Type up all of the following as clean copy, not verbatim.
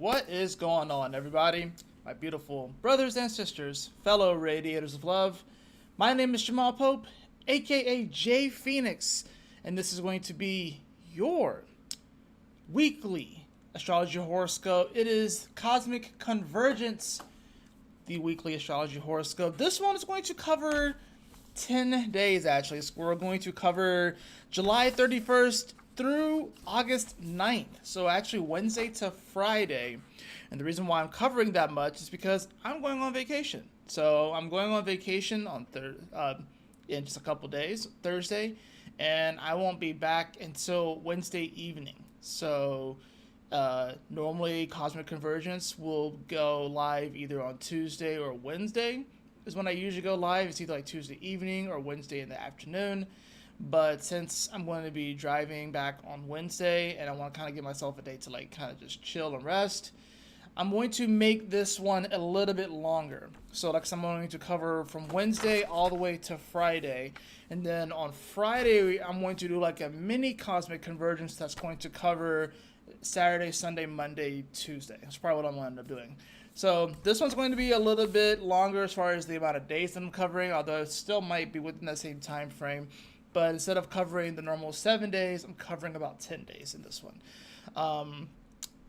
What is going on, everybody? My beautiful brothers and sisters, fellow radiators of love. My name is Jamal Pope, aka J Phoenix, and this is going to be your weekly astrology horoscope. It is Cosmic Convergence, the weekly astrology horoscope. This one is going to cover 10 days, actually. So we're going to cover July 31st through August 9th. So actually Wednesday to Friday. And the reason why I'm covering that much is because I'm going on vacation. So I'm going on vacation on in just a couple days, Thursday, and I won't be back until Wednesday evening. So normally Cosmic Convergence will go live either on Tuesday or Wednesday is when I usually go live. It's either like Tuesday evening or Wednesday in the afternoon. But since I'm going to be driving back on Wednesday and I want to kind of give myself a day to like kind of just chill and rest, I'm going to make this one a little bit longer. So like I'm going to cover from Wednesday all the way to Friday. And then on Friday, I'm going to do like a mini Cosmic Convergence that's going to cover Saturday, Sunday, Monday, Tuesday. That's probably what I'm going to end up doing. So this one's going to be a little bit longer as far as the amount of days that I'm covering, although it still might be within the same time frame. But instead of covering the normal 7 days, I'm covering about 10 days in this one.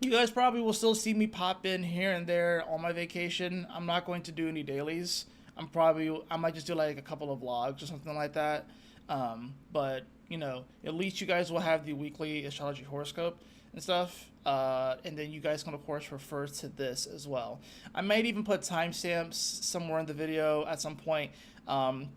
You guys probably will still see me pop in here and there on my vacation. I'm not going to do any dailies. I might just do like a couple of vlogs or something like that. But, you know, at least you guys will have the weekly astrology horoscope and stuff. And then you guys can, of course, refer to this as well. I might even put timestamps somewhere in the video at some point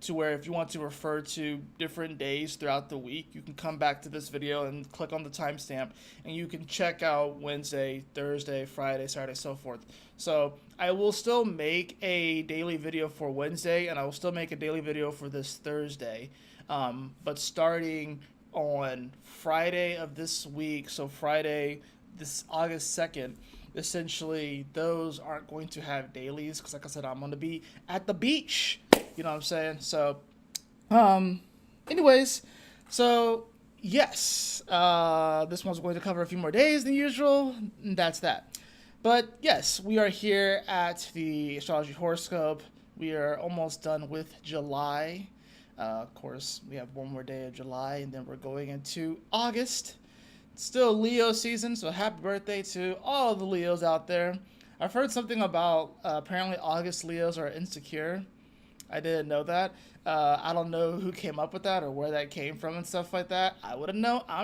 to where if you want to refer to different days throughout the week, you can come back to this video and click on the timestamp and you can check out Wednesday, Thursday, Friday, Saturday, so forth. So I will still make a daily video for Wednesday and I will still make a daily video for this Thursday. But starting on Friday of this week, so Friday, this August 2nd, essentially those aren't going to have dailies because like I said, I'm going to be at the beach, you know what I'm saying? So anyways, so yes, this one's going to cover a few more days than usual, and that's that. But yes, we are here at the astrology horoscope. We are almost done with July. Of course, we have one more day of July and then we're going into August. Still Leo season, so happy birthday to all the Leos out there. I've heard something about apparently August Leos are insecure. I didn't know that. I don't know who came up with that or where that came from and stuff like that. I wouldn't know. I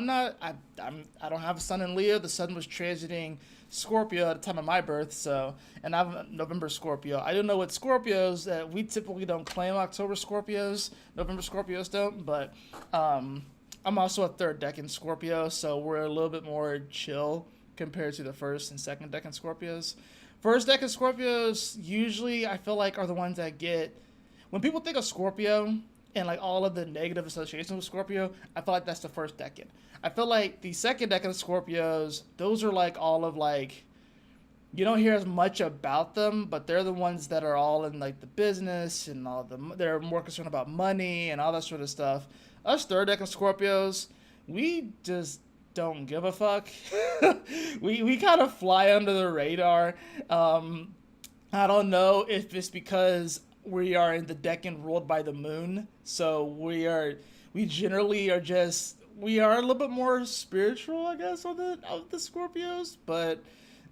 don't have a sun in Leo. The sun was transiting Scorpio at the time of my birth, so, and I'm a November Scorpio. I don't know what Scorpios that we typically don't claim October Scorpios. November Scorpios don't, but I'm also a third decan Scorpio, so we're a little bit more chill compared to the first and second decan Scorpios. First decan Scorpios usually I feel like are the ones that get, when people think of Scorpio and like all of the negative associations with Scorpio, I feel like that's the first decan. I feel like the second decan Scorpios, those are like all of like, you don't hear as much about them, but they're the ones that are all in like the business and all the, they're more concerned about money and all that sort of stuff. Us third decan Scorpios, we just don't give a fuck. we kind of fly under the radar. I don't know if it's because we are in the decan ruled by the moon, so we generally are just, we are a little bit more spiritual, I guess, of the Scorpios, but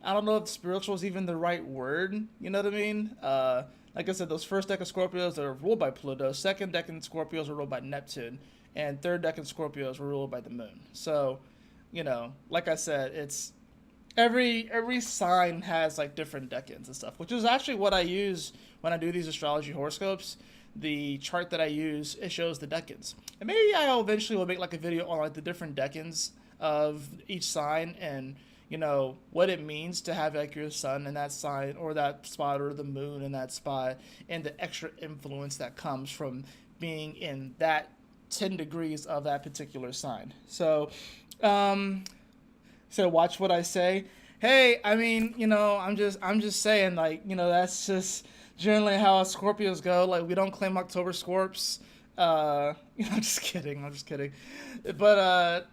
I don't know if spiritual is even the right word, you know what I mean? Like I said, those first decan Scorpios are ruled by Pluto, second decan Scorpios are ruled by Neptune, and third decan Scorpios were ruled by the moon. So, you know, like I said, it's every sign has like different decans and stuff, which is actually what I use when I do these astrology horoscopes. The chart that I use, it shows the decans. And maybe I eventually will make like a video on like the different decans of each sign and, you know, what it means to have like your sun in that sign or that spot or the moon in that spot and the extra influence that comes from being in that 10 degrees of that particular sign. So watch what I say. Hey, I mean, you know, I'm just saying, like, you know, that's just generally how Scorpios go. Like, we don't claim October Scorps. I'm just kidding. I'm just kidding. But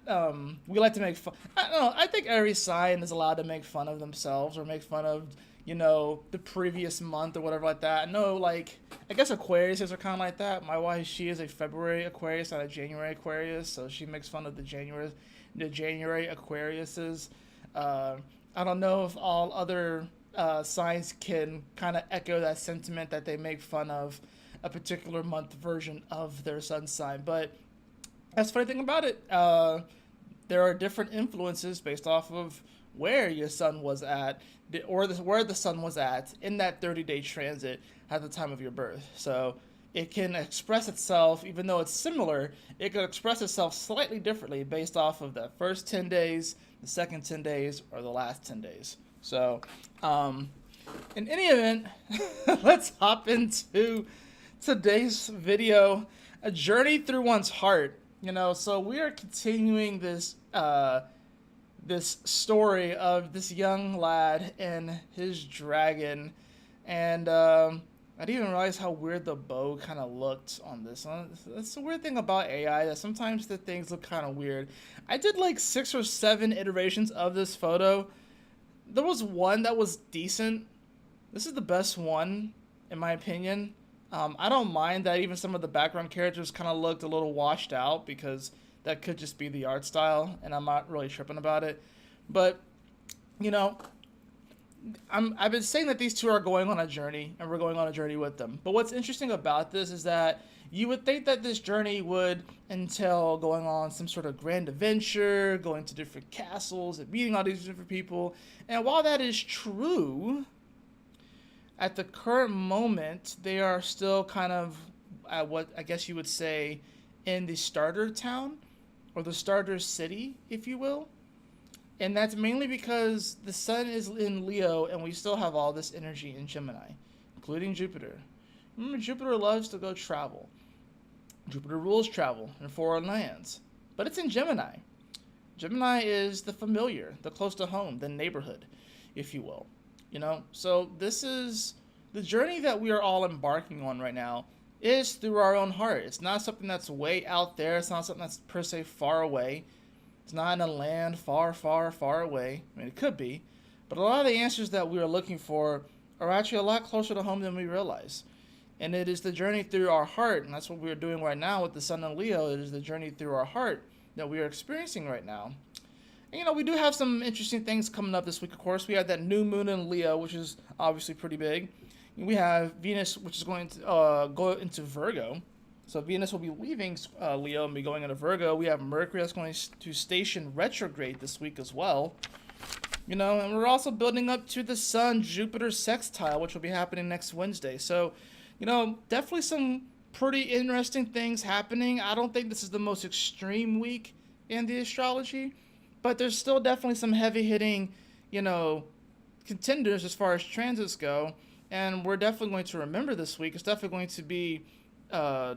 we like to make fun. I don't know. I think every sign is allowed to make fun of themselves or make fun of, the previous month or whatever like that. No, like I guess Aquariuses are kind of like that. My wife, she is a February Aquarius, not a January Aquarius, so she makes fun of the January Aquariuses. Uh, I don't know if all other signs can kind of echo that sentiment that they make fun of a particular month version of their sun sign. But that's the funny thing about it. There are different influences based off of where your sun was at, or where the sun was at in that 30-day transit at the time of your birth. So it can express itself, even though it's similar, it could express itself slightly differently based off of the first 10 days, the second 10 days, or the last 10 days. So, in any event, let's hop into today's video, a journey through one's heart. So we are continuing this story of this young lad and his dragon, and I didn't even realize how weird the bow kind of looked on this one. That's the weird thing about AI, that sometimes the things look kind of weird. I did like 6 or 7 iterations of this photo. There was one that was decent. This is the best one, in my opinion. I don't mind that even some of the background characters kind of looked a little washed out, because that could just be the art style, and I'm not really tripping about it. But, I've been saying that these two are going on a journey, and we're going on a journey with them. But what's interesting about this is that you would think that this journey would entail going on some sort of grand adventure, going to different castles, and meeting all these different people. And while that is true, at the current moment, they are still kind of at what I guess you would say in the starter town, or the starter city, if you will. And that's mainly because the sun is in Leo and we still have all this energy in Gemini, including Jupiter. Remember, Jupiter loves to go travel. Jupiter rules travel in foreign lands, but it's in Gemini. Gemini is the familiar, the close to home, the neighborhood, if you will. So this is the journey that we are all embarking on right now, is through our own heart. It's not something that's way out there. It's not something that's per se far away. It's not in a land far, far, far away. I mean, it could be, but a lot of the answers that we are looking for are actually a lot closer to home than we realize. And it is the journey through our heart, and that's what we are doing right now with the sun in Leo. It is the journey through our heart that we are experiencing right now. And, we do have some interesting things coming up this week, of course. We have that new moon in Leo, which is obviously pretty big. We have Venus, which is going to go into Virgo. So Venus will be leaving Leo and be going into Virgo. We have Mercury that's going to station retrograde this week as well. And we're also building up to the Sun-Jupiter sextile, which will be happening next Wednesday. So, definitely some pretty interesting things happening. I don't think this is the most extreme week in the astrology, but there's still definitely some heavy-hitting, contenders as far as transits go. And we're definitely going to remember this week. It's definitely going to be a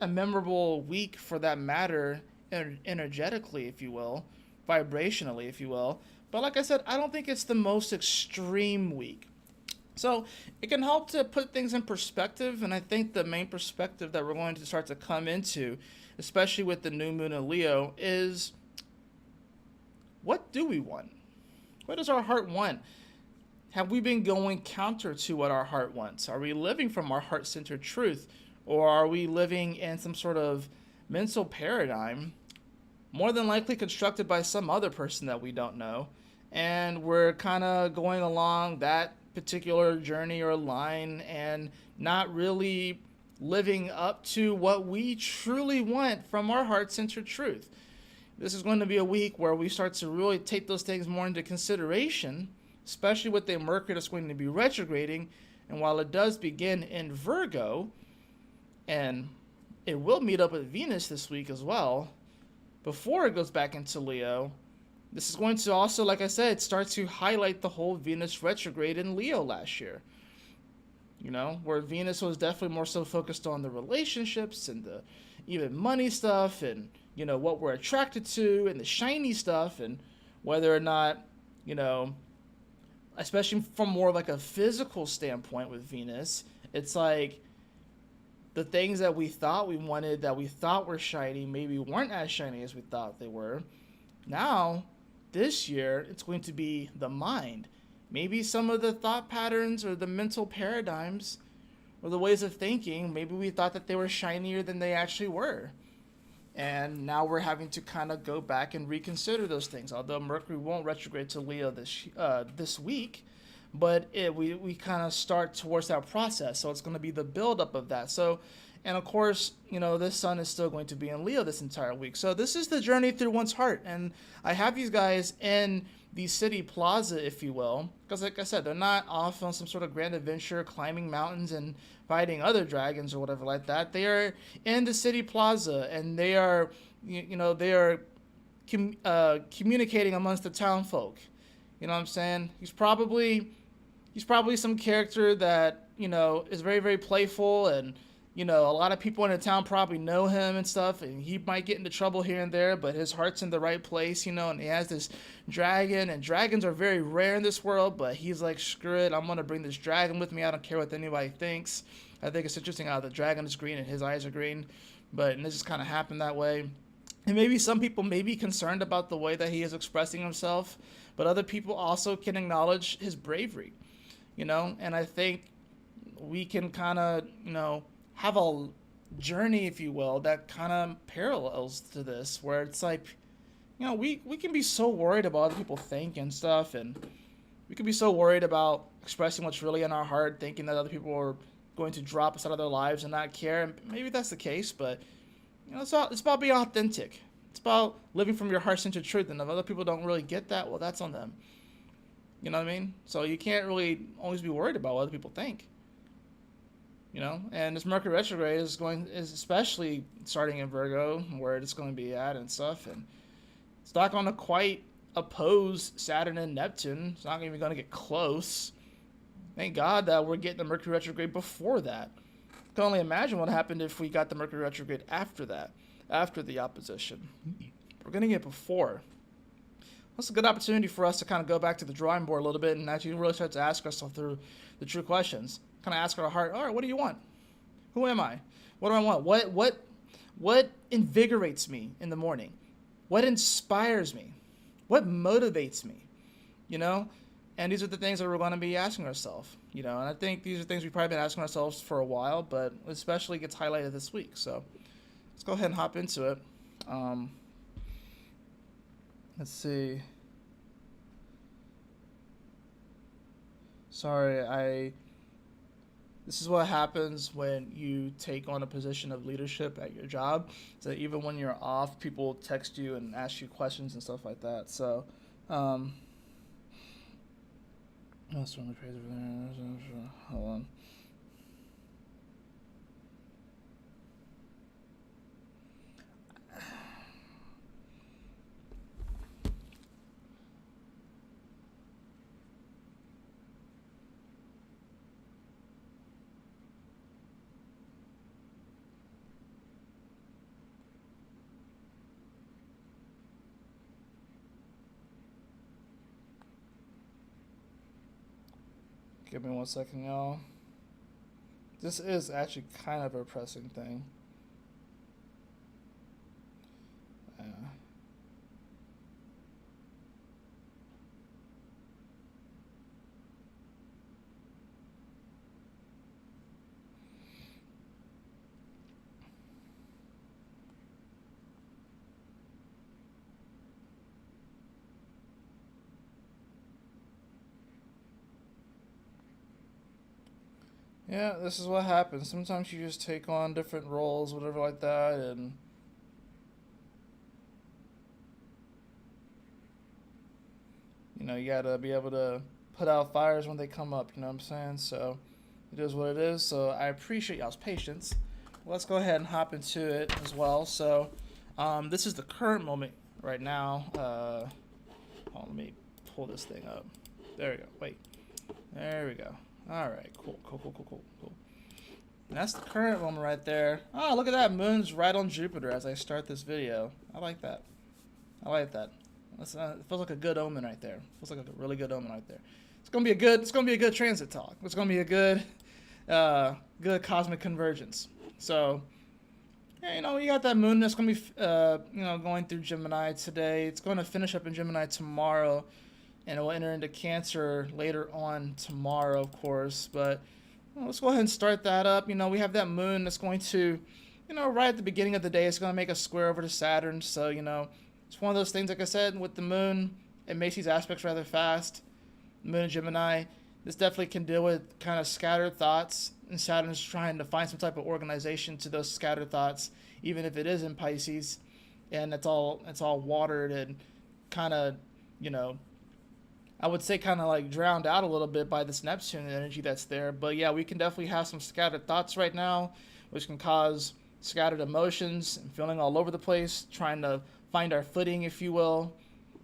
memorable week for that matter, energetically, if you will, vibrationally, if you will. But like I said, I don't think it's the most extreme week. So it can help to put things in perspective. And I think the main perspective that we're going to start to come into, especially with the new moon in Leo, is what do we want? What does our heart want? Have we been going counter to what our heart wants? Are we living from our heart-centered truth? Or are we living in some sort of mental paradigm, more than likely constructed by some other person that we don't know, and we're kind of going along that particular journey or line and not really living up to what we truly want from our heart-centered truth? This is going to be a week where we start to really take those things more into consideration, especially with the Mercury that's going to be retrograding. And while it does begin in Virgo, and it will meet up with Venus this week as well, before it goes back into Leo, this is going to also, like I said, start to highlight the whole Venus retrograde in Leo last year. Where Venus was definitely more so focused on the relationships and the even money stuff and, what we're attracted to and the shiny stuff, and whether or not, especially from more of like a physical standpoint with Venus, it's like the things that we thought we wanted, that we thought were shiny, maybe weren't as shiny as we thought they were. Now, this year, it's going to be the mind. Maybe some of the thought patterns or the mental paradigms or the ways of thinking, maybe we thought that they were shinier than they actually were. And now we're having to kind of go back and reconsider those things. Although Mercury won't retrograde to Leo this week, but we kind of start towards that process. So it's going to be the buildup of that. So, and of course, this sun is still going to be in Leo this entire week. So this is the journey through one's heart. And I have these guys in the city plaza, if you will, because like I said, they're not off on some sort of grand adventure, climbing mountains and fighting other dragons or whatever like that. They are in the city plaza, and they are, communicating amongst the town folk. You know what I'm saying? He's probably some character that is very, very playful, and a lot of people in the town probably know him and stuff, and he might get into trouble here and there, but his heart's in the right place, and he has this dragon, and dragons are very rare in this world, but he's like, screw it, I'm going to bring this dragon with me, I don't care what anybody thinks. I think it's interesting how the dragon is green and his eyes are green, and this just kind of happened that way. And maybe some people may be concerned about the way that he is expressing himself, but other people also can acknowledge his bravery, and I think we can kind of, have a journey, if you will, that kind of parallels to this, where it's like, we can be so worried about what other people think and stuff, and we can be so worried about expressing what's really in our heart, thinking that other people are going to drop us out of their lives and not care, and maybe that's the case, but it's about being authentic. It's about living from your heart-centered truth, and if other people don't really get that, well, that's on them. You know what I mean? So you can't really always be worried about what other people think. And this Mercury retrograde is especially starting in Virgo, where it's going to be at and stuff, and it's not going to quite oppose Saturn and Neptune. It's not even going to get close. Thank God that we're getting the Mercury retrograde before that. I can only imagine what happened if we got the Mercury retrograde after that, after the opposition. We're going to get it before. That's a good opportunity for us to kind of go back to the drawing board a little bit and actually really start to ask ourselves through the true questions. Kind of ask our heart, all right, what do you want? Who am I? What do I want? What invigorates me in the morning? What inspires me? What motivates me? And these are the things that we're going to be asking ourselves, and I think these are things we've probably been asking ourselves for a while, but especially gets highlighted this week. So let's go ahead and hop into it. Let's see. Sorry, this is what happens when you take on a position of leadership at your job. So even when you're off, people text you and ask you questions and stuff like that. So, that's really crazy. Hold on. Give me 1 second, y'all. This is actually kind of a pressing thing. Yeah, this is what happens. Sometimes you just take on different roles, whatever like that, and you gotta be able to put out fires when they come up, you know what I'm saying? So it is what it is. So I appreciate y'all's patience. Let's go ahead and hop into it as well. So this is the current moment right now. Hold on, let me pull this thing up. There we go. Wait. There we go. All right, cool. And that's the current moment right there. Oh, look at that. Moon's right on Jupiter as I start this video. I like that. It feels like a good omen right there. Feels like a really good omen right there. It's gonna be a good transit talk. It's gonna be a good cosmic convergence. So, yeah, you got that moon that's going to be, going through Gemini today. It's going to finish up in Gemini tomorrow, and it will enter into Cancer later on tomorrow, of course. But let's go ahead and start that up. We have that moon that's going to, right at the beginning of the day, it's going to make a square over to Saturn. So, it's one of those things, like I said, with the moon, it makes these aspects rather fast. Moon and Gemini, this definitely can deal with kind of scattered thoughts, and Saturn's trying to find some type of organization to those scattered thoughts, even if it is in Pisces, and it's all watered and kind of, I would say kind of like drowned out a little bit by this Neptune energy that's there. But yeah, we can definitely have some scattered thoughts right now, which can cause scattered emotions and feeling all over the place, trying to find our footing, if you will,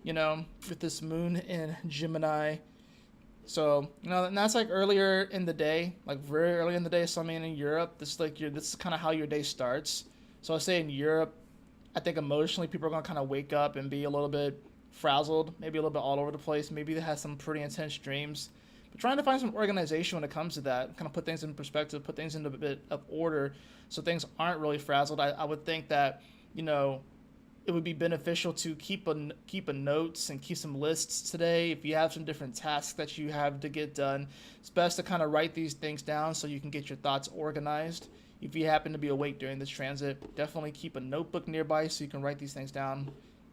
with this moon in Gemini. So, and that's like earlier in the day, like very early in the day. So I mean, in Europe, this is kind of how your day starts. So I say in Europe, I think emotionally people are going to kind of wake up and be a little bit frazzled, maybe a little bit all over the place. Maybe they have some pretty intense dreams. But trying to find some organization when it comes to that, kind of put things in perspective, put things into a bit of order so things aren't really frazzled. I would think that, it would be beneficial to keep a notes and keep some lists today. If you have some different tasks that you have to get done, it's best to kind of write these things down so you can get your thoughts organized. If you happen to be awake during this transit, definitely keep a notebook nearby so you can write these things down.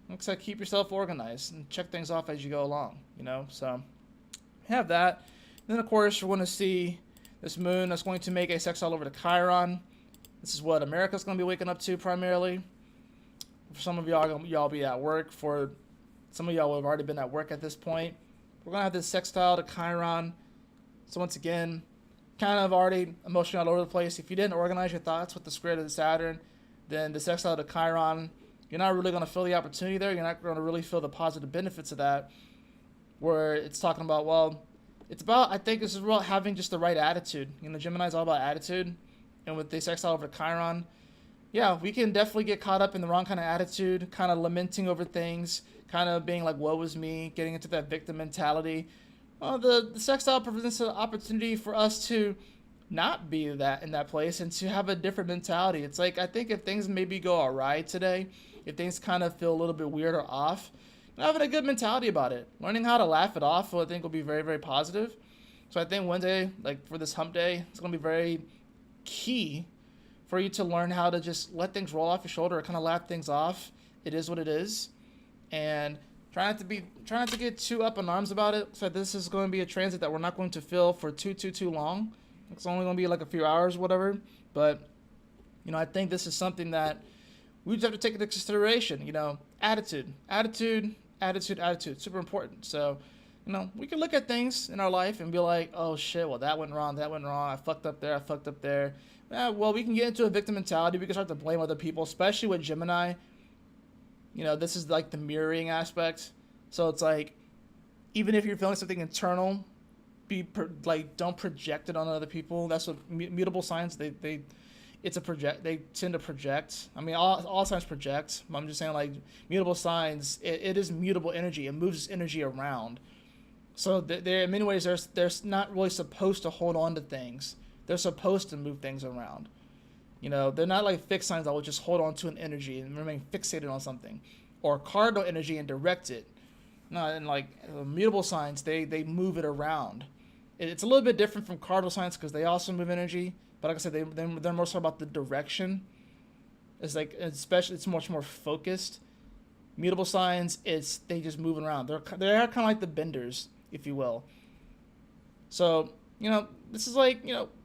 Looks like keep yourself organized and check things off as you go along, So have that. Then, of course, we're going to see this moon that's going to make a sextile over to Chiron. This is what America's going to be waking up to primarily. For some of y'all be at work. For some of y'all will have already been at work at this point. We're going to have this sextile to Chiron. So once again, kind of already emotionally all over the place. If you didn't organize your thoughts with the square to the Saturn, then the sextile to Chiron, you're not really going to feel the opportunity there. You're not going to really feel the positive benefits of that. Where it's talking about, I think this is about having just the right attitude. Gemini's all about attitude. And with the sextile over to Chiron, yeah, we can definitely get caught up in the wrong kind of attitude, kind of lamenting over things, kind of being like, woe is me, getting into that victim mentality. The sextile presents an opportunity for us to not be in that place and to have a different mentality. It's like, I think if things maybe go awry today, if things kind of feel a little bit weird or off, having a good mentality about it, learning how to laugh it off, I think will be very, very positive. So I think Wednesday, like for this hump day, it's going to be very key for you to learn how to just let things roll off your shoulder or kind of laugh things off. It is what it is. And try not to get too up in arms about it. So this is going to be a transit that we're not going to feel for too long. It's only going to be like a few hours, whatever. But, I think this is something that we just have to take into consideration. Attitude. Super important. So, we can look at things in our life and be like, oh shit, well that went wrong. I fucked up there. Well, we can get into a victim mentality. We can start to blame other people, especially with Gemini. This is like the mirroring aspect. So it's like, even if you're feeling something internal, don't project it on other people. That's what mutable signs, they tend to project. I mean, all signs project. I'm just saying, like, mutable signs, it is mutable energy. It moves energy around. So they're in many ways, they're not really supposed to hold on to things. They're supposed to move things around. They're not like fixed signs that will just hold on to an energy and remain fixated on something. Or cardinal energy and direct it. No, and like mutable signs, they move it around. It's a little bit different from cardinal signs because they also move energy. But like I said, they're more so about the direction. It's much more focused. Mutable signs, they just moving around. They're kind of like the benders, if you will. So, this is like,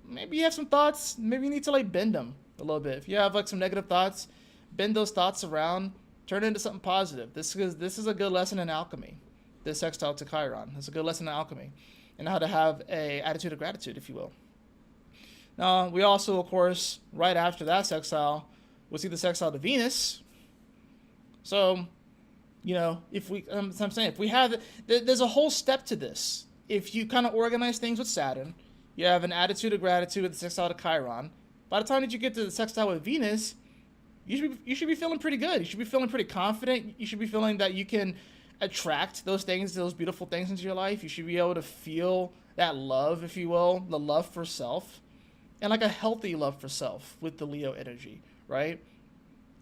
maybe you have some thoughts. Maybe you need to like bend them a little bit. If you have like some negative thoughts, bend those thoughts around, turn it into something positive. This is a good lesson in alchemy. This sextile to Chiron. It's a good lesson in alchemy and how to have a attitude of gratitude, if you will. Now, we also, of course, right after that sextile, we'll see the sextile to Venus. So, if we have, there's a whole step to this. If you kind of organize things with Saturn, you have an attitude of gratitude with the sextile to Chiron. By the time that you get to the sextile with Venus, you should be feeling pretty good. You should be feeling pretty confident. You should be feeling that you can attract those beautiful things into your life. You should be able to feel that love, if you will, the love for self. and like a healthy love for self with the Leo energy, right?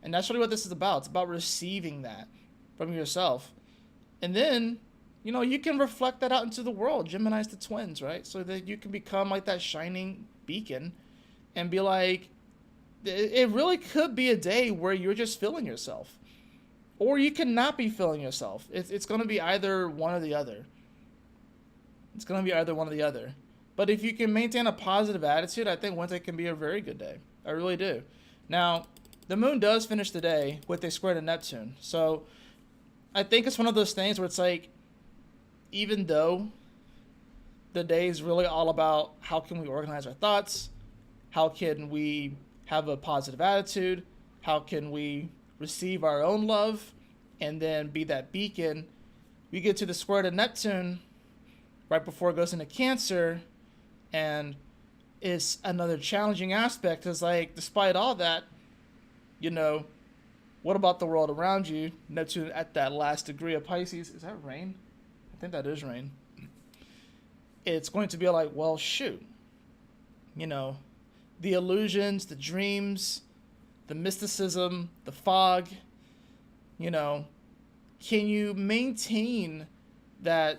And that's really what this is about. It's about receiving that from yourself. And then, you can reflect that out into the world. Gemini's the twins, right? So that you can become like that shining beacon and be like, it really could be a day where you're just feeling yourself. Or you cannot be feeling yourself. It's going to be either one or the other. It's going to be either one or the other. But if you can maintain a positive attitude, I think Wednesday can be a very good day. I really do. Now, the moon does finish the day with a square to Neptune. So I think it's one of those things where it's like, even though the day is really all about how can we organize our thoughts, how can we have a positive attitude, how can we receive our own love, and then be that beacon, we get to the square to Neptune right before it goes into Cancer, and it's another challenging aspect. Because, like, despite all that, what about the world around you? Neptune at that last degree of Pisces. Is that rain? I think that is rain. It's going to be like, well, shoot. The illusions, the dreams, the mysticism, the fog. Can you maintain that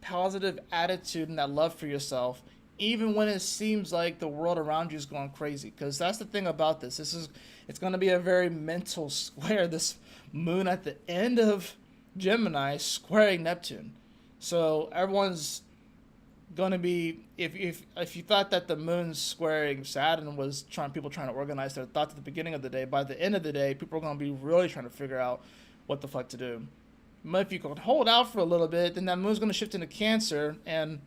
positive attitude and that love for yourself even when it seems like the world around you is going crazy? Because that's the thing about this. It's going to be a very mental square. This moon at the end of Gemini squaring Neptune. So everyone's going to be, if you thought that the moon squaring Saturn was people trying to organize their thoughts at the beginning of the day, by the end of the day, people are going to be really trying to figure out what the fuck to do. But if you can hold out for a little bit, then that moon's going to shift into Cancer, and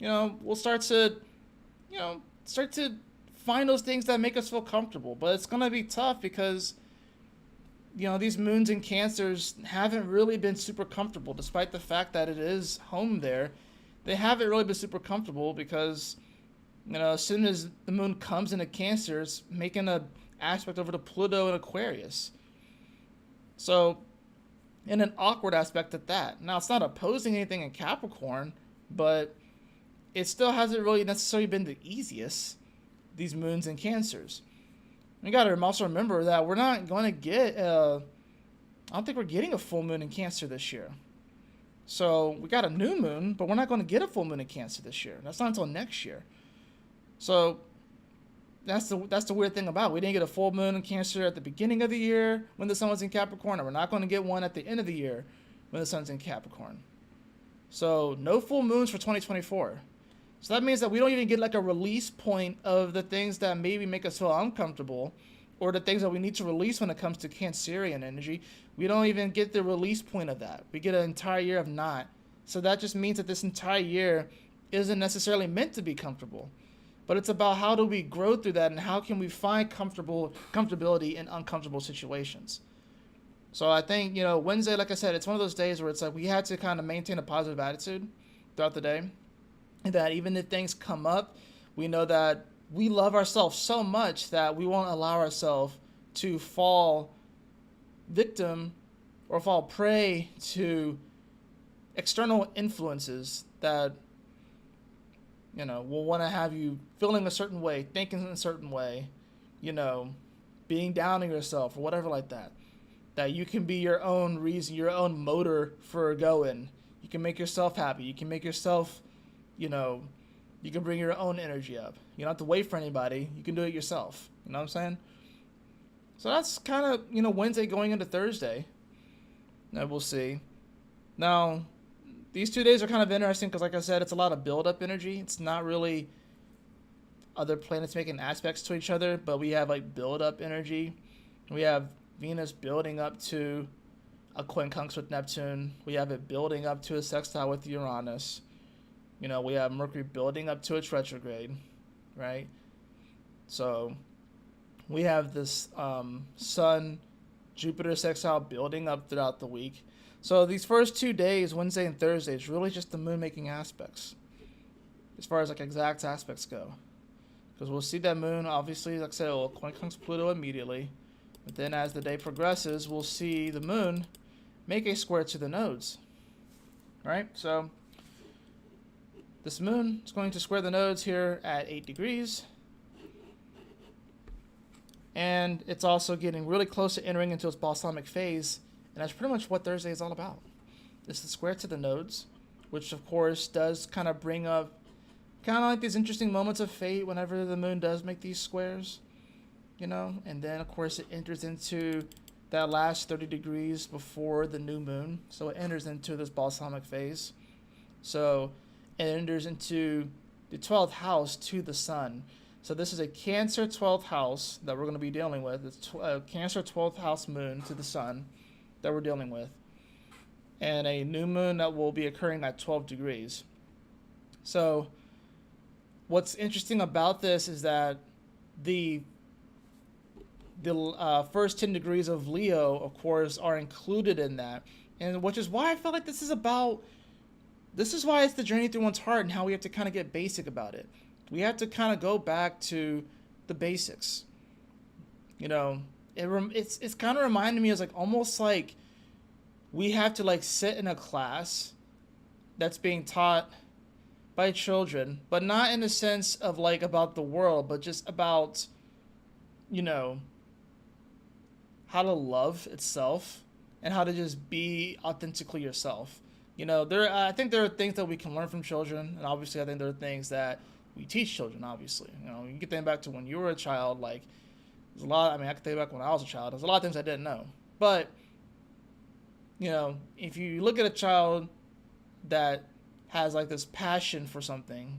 we'll start to find those things that make us feel comfortable. But it's going to be tough because these moons and Cancers haven't really been super comfortable, despite the fact that it is home there. They haven't really been super comfortable because, as soon as the moon comes into Cancer, it's making an aspect over to Pluto and Aquarius. So, in an awkward aspect at that. Now, it's not opposing anything in Capricorn, but it still hasn't really necessarily been the easiest, these moons and Cancers. We got to also remember that we're not going to get, I don't think we're getting a full moon in Cancer this year. So we got a new moon, but we're not going to get a full moon in Cancer this year. That's not until next year. So that's the weird thing about it. We didn't get a full moon in Cancer at the beginning of the year when the sun was in Capricorn, and we're not going to get one at the end of the year when the sun's in Capricorn. So no full moons for 2024. So that means that we don't even get like a release point of the things that maybe make us feel uncomfortable, or the things that we need to release when it comes to Cancerian energy. We don't even get the release point of that. We get an entire year of not. So that just means that this entire year isn't necessarily meant to be comfortable. But it's about how do we grow through that and how can we find comfortability in uncomfortable situations. So I think, Wednesday, like I said, it's one of those days where it's like we had to kind of maintain a positive attitude throughout the day. And that even if things come up, we know that we love ourselves so much that we won't allow ourselves to fall victim or fall prey to external influences that will want to have you feeling a certain way, thinking in a certain way, being down on yourself or whatever like that. That you can be your own reason, your own motor for going. You can make yourself happy. You can make yourself, you can bring your own energy up. You don't have to wait for anybody. You can do it yourself. You know what I'm saying? So that's kind of, Wednesday going into Thursday. And we'll see. Now, these 2 days are kind of interesting because, like I said, it's a lot of build-up energy. It's not really other planets making aspects to each other, but we have, like, build-up energy. We have Venus building up to a quincunx with Neptune. We have it building up to a sextile with Uranus. We have Mercury building up to its retrograde, right? So we have this Sun, Jupiter sextile building up throughout the week. So these first 2 days, Wednesday and Thursday, is really just the moon making aspects as far as like exact aspects go. Because we'll see that moon, obviously, like I said, it will quincunx Pluto immediately. But then as the day progresses, we'll see the moon make a square to the nodes. Right? So this moon is going to square the nodes here at 8 degrees. And it's also getting really close to entering into its balsamic phase. And that's pretty much what Thursday is all about. It's the square to the nodes, which of course does kind of bring up kind of like these interesting moments of fate whenever the moon does make these squares, and then of course it enters into that last 30 degrees before the new moon. So it enters into this balsamic phase. So it enters into the 12th house to the sun. So this is a Cancer 12th house that we're going to be dealing with. It's Cancer 12th house moon to the sun that we're dealing with. And a new moon that will be occurring at 12 degrees. So what's interesting about this is that the first 10 degrees of Leo, of course, are included in that. And which is why I feel like this is why it's the journey through one's heart and how we have to kind of get basic about it. We have to kind of go back to the basics. It's kind of reminding me of almost like we have to sit in a class that's being taught by children, but not in the sense of about the world, but just about, how to love itself and how to just be authentically yourself. I think there are things that we can learn from children, and obviously I think there are things that we teach children, obviously. You can think back to when you were a child, there's a lot, I can think back when I was a child, there's a lot of things I didn't know. But, if you look at a child that has this passion for something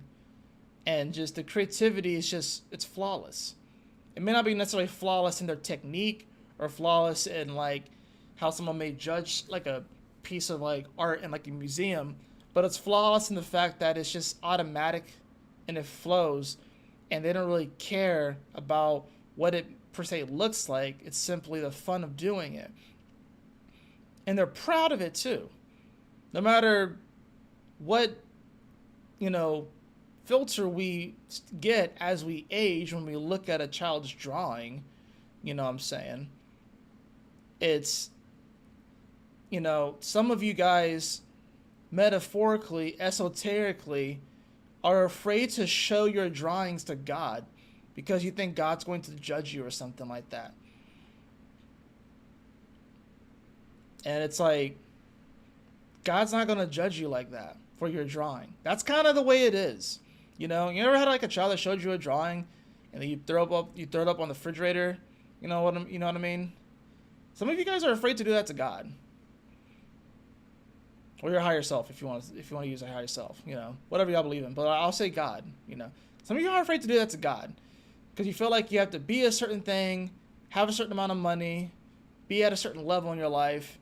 and just the creativity is it's flawless. It may not be necessarily flawless in their technique or flawless in how someone may judge a piece of art in a museum, but it's flawless in the fact that it's just automatic and it flows, and they don't really care about what it per se looks like. It's simply the fun of doing it, and they're proud of it too, no matter what filter we get as we age when we look at a child's drawing. I'm saying it's some of you guys metaphorically, esoterically, are afraid to show your drawings to God because you think God's going to judge you or something like that. And it's God's not going to judge you like that for your drawing. That's kind of the way it is. You ever had a child that showed you a drawing and then you throw it up on the refrigerator? You know what I mean? Some of you guys are afraid to do that to God. Or your higher self, if you want to use a higher self, whatever y'all believe in. But I'll say God, Some of you are afraid to do that to God because you feel like you have to be a certain thing, have a certain amount of money, be at a certain level in your life.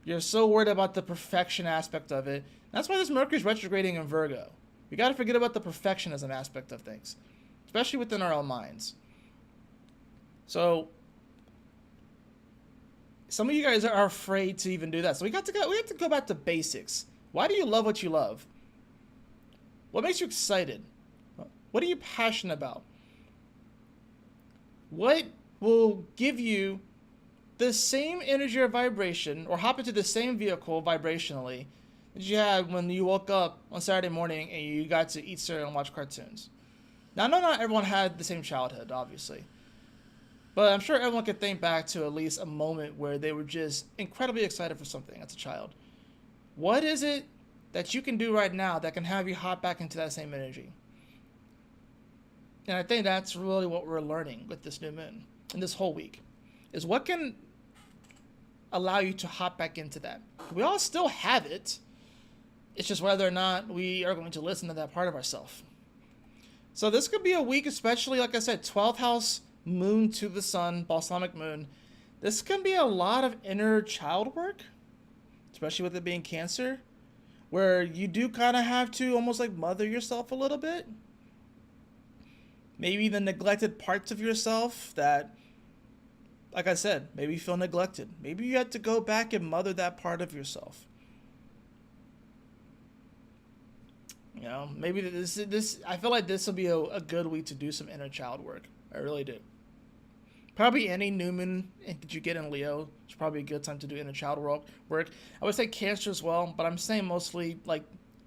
You're so worried about the perfection aspect of it. That's why this Mercury's retrograding in Virgo. We got to forget about the perfectionism aspect of things, especially within our own minds. So some of you guys are afraid to even do that. So we have to go back to basics. Why do you love what you love? What makes you excited? What are you passionate about? What will give you the same energy or vibration, or hop into the same vehicle vibrationally that you had when you woke up on Saturday morning and you got to eat cereal and watch cartoons? Now, I know not everyone had the same childhood, obviously. But I'm sure everyone could think back to at least a moment where they were just incredibly excited for something as a child. What is it that you can do right now that can have you hop back into that same energy? And I think that's really what we're learning with this new moon and this whole week, is what can allow you to hop back into that. We all still have it. It's just whether or not we are going to listen to that part of ourselves. So this could be a week, especially, like I said, 12th house moon to the sun, balsamic moon. This can be a lot of inner child work, especially with it being Cancer, where you do kind of have to almost mother yourself a little bit. Maybe the neglected parts of yourself that, like I said, maybe you feel neglected. Maybe you have to go back and mother that part of yourself. Maybe this. I feel like this will be a good week to do some inner child work. I really do. Probably any new moon that you get in Leo is probably a good time to do inner child work. I would say Cancer as well, but I'm saying mostly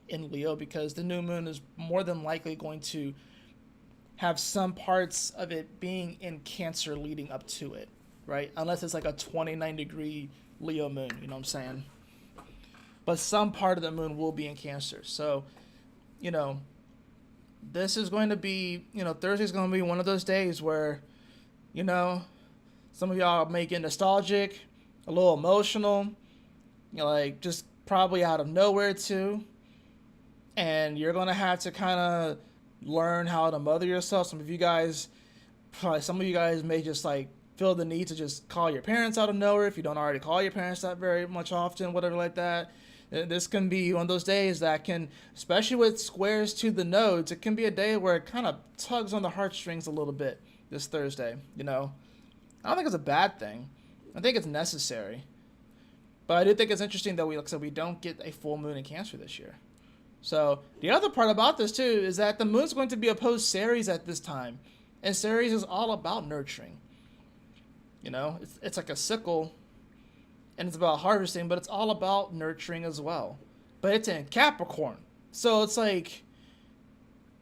in Leo because the new moon is more than likely going to have some parts of it being in Cancer leading up to it, right? Unless it's like a 29-degree Leo moon, you know what I'm saying? But some part of the moon will be in Cancer. So, you know, this is going to be, Thursday's going to be one of those days where, you know, some of y'all may get nostalgic, a little emotional, like just probably out of nowhere too. And you're going to have to kind of learn how to mother yourself. Some of you guys may just like feel the need to just call your parents out of nowhere if you don't already call your parents that very much often, whatever like that. This can be one of those days that can, especially with squares to the nodes, it can be a day where it kind of tugs on the heartstrings a little bit this Thursday, I don't think it's a bad thing. I think it's necessary. But I do think it's interesting that we don't get a full moon in Cancer this year. So the other part about this too is that the moon's going to be opposed Ceres at this time. And Ceres is all about nurturing. It's like a sickle, and it's about harvesting, but it's all about nurturing as well. But it's in Capricorn. So it's like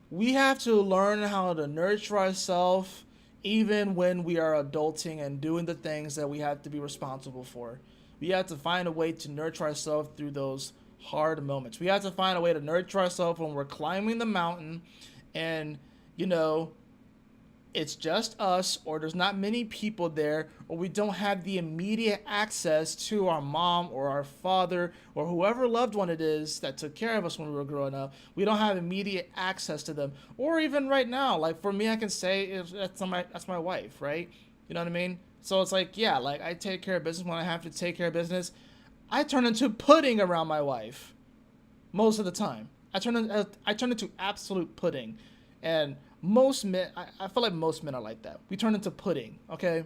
we have to learn how to nurture ourselves even when we are adulting and doing the things that we have to be responsible for. We have to find a way to nurture ourselves through those hard moments. We have to find a way to nurture ourselves when we're climbing the mountain and, it's just us, or there's not many people there, or we don't have the immediate access to our mom or our father or whoever loved one it is that took care of us when we were growing up. We don't have immediate access to them. Or even right now, like for me, I can say that's my wife, right? You know what I mean? So it's like, yeah, like I take care of business when I have to take care of business. I turn into pudding around my wife most of the time. I turn into absolute pudding. And most men, I feel like most men are like that. We turn into pudding, okay?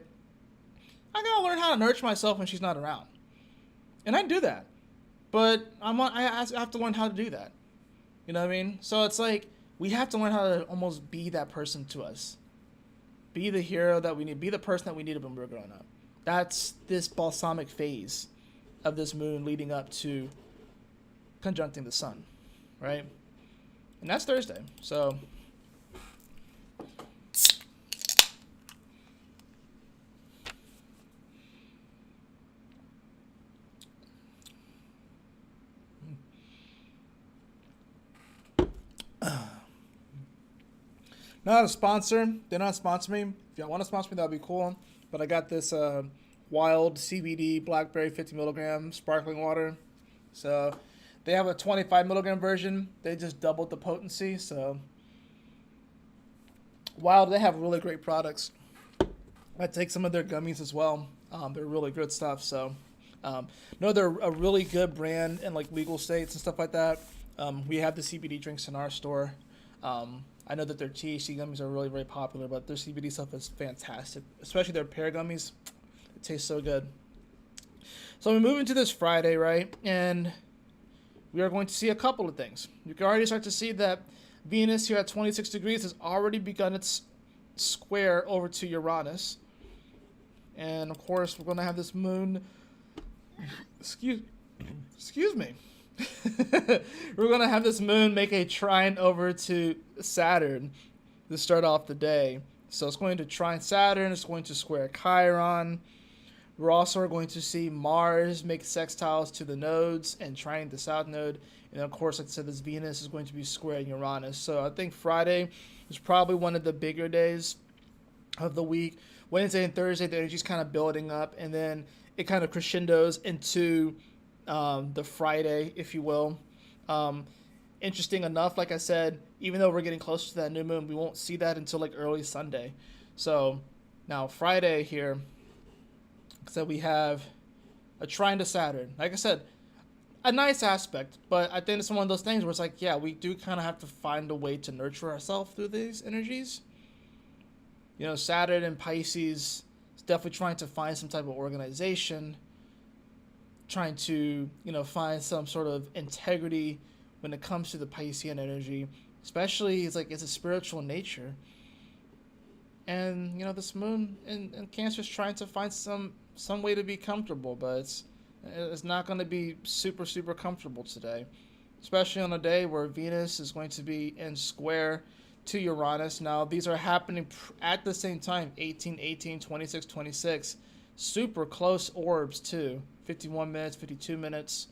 I gotta learn how to nurture myself when she's not around. And I do that. But I have to learn how to do that. You know what I mean? So it's like, we have to learn how to almost be that person to us. Be the hero that we need. Be the person that we needed when we were growing up. That's this balsamic phase of this moon leading up to conjuncting the sun, right? And that's Thursday. So not a sponsor. They're not sponsoring me. If y'all want to sponsor me, that would be cool. But I got this wild CBD blackberry 50 milligram sparkling water. So they have a 25 milligram version. They just doubled the potency. So wild, they have really great products. I take some of their gummies as well. They're really good stuff. So no, they're a really good brand in like legal states and stuff like that. We have the CBD drinks in our store. I know that their THC gummies are really, very popular, but their CBD stuff is fantastic, especially their pear gummies. It tastes so good. So we move into this Friday, right? And we are going to see a couple of things. You can already start to see that Venus here at 26 degrees has already begun its square over to Uranus. And of course, we're going to have this moon. Excuse me. We're going to have this moon make a trine over to Saturn to start off the day. So it's going to trine Saturn. It's going to square Chiron. We're also going to see Mars make sextiles to the nodes and trine the south node. And of course, like I said, this Venus is going to be squaring Uranus. So I think Friday is probably one of the bigger days of the week. Wednesday and Thursday, the energy's kind of building up. And then it kind of crescendos into the Friday, if you will. Interesting enough, like I said, even though we're getting closer to that new moon, we won't see that until like early Sunday. So now Friday here, so we have a trine to Saturn. Like I said, a nice aspect, but I think it's one of those things where it's like, yeah, we do kind of have to find a way to nurture ourselves through these energies. Saturn and Pisces is definitely trying to find some type of organization, trying to, find some sort of integrity when it comes to the Piscean energy, especially it's a spiritual nature. And, this moon in Cancer is trying to find some way to be comfortable, but it's not going to be super, super comfortable today, especially on a day where Venus is going to be in square to Uranus. Now, these are happening at the same time, 18, 18, 26, 26. Super close orbs, too. 51 minutes, 52 minutes,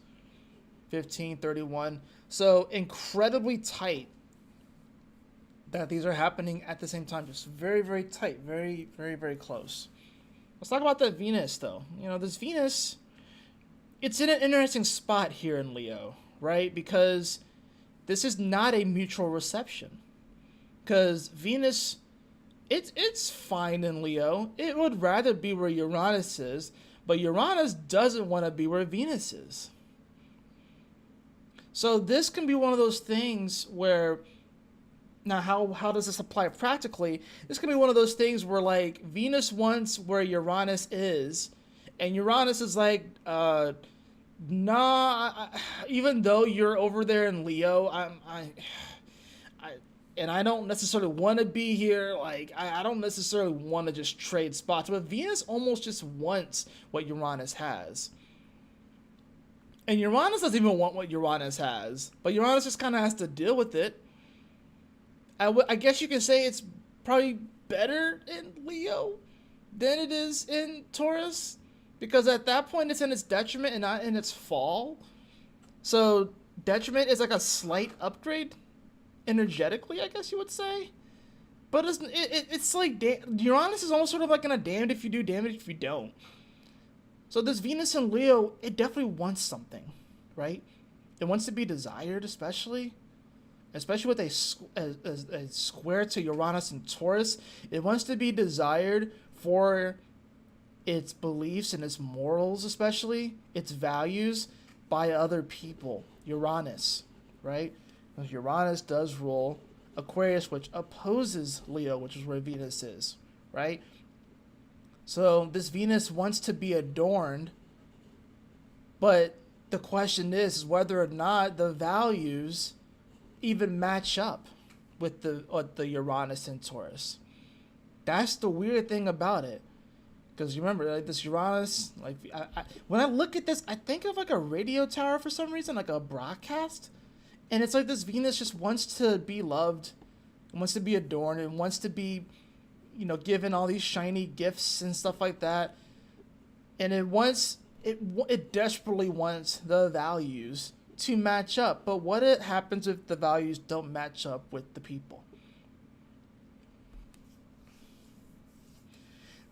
15, 31. So, incredibly tight that these are happening at the same time. Just very, very tight. Very, very, very close. Let's talk about that Venus, though. You know, this Venus, it's in an interesting spot here in Leo, right? Because this is not a mutual reception. Because Venus, it's fine in Leo. It would rather be where Uranus is, but Uranus doesn't want to be where Venus is. So this can be one of those things where, now how does this apply practically? This can be one of those things where, like, Venus wants where Uranus is, and Uranus is like, nah, even though you're over there in Leo, I don't necessarily want to be here. Like, I don't necessarily want to just trade spots. But Venus almost just wants what Uranus has. And Uranus doesn't even want what Uranus has. But Uranus just kind of has to deal with it. I guess you can say it's probably better in Leo than it is in Taurus. Because at that point, it's in its detriment and not in its fall. So, detriment is like a slight upgrade. Energetically, I guess you would say. But it's like Uranus is almost sort of like in a damned if you do, damned if you don't. So this Venus in Leo, it definitely wants something, right? It wants to be desired, especially with a square to Uranus and Taurus. It wants to be desired for its beliefs and its morals, especially its values, by other people. Uranus, right? Because Uranus does rule Aquarius, which opposes Leo, which is where Venus is, right? So this Venus wants to be adorned, but the question is whether or not the values even match up with the Uranus and Taurus. That's the weird thing about it. Because you remember, like, this Uranus, like, when I look at this, I think of like a radio tower for some reason, like a broadcast. And it's like this Venus just wants to be loved, wants to be adorned, and wants to be, you know, given all these shiny gifts and stuff like that. And it desperately wants the values to match up. But what happens if the values don't match up with the people?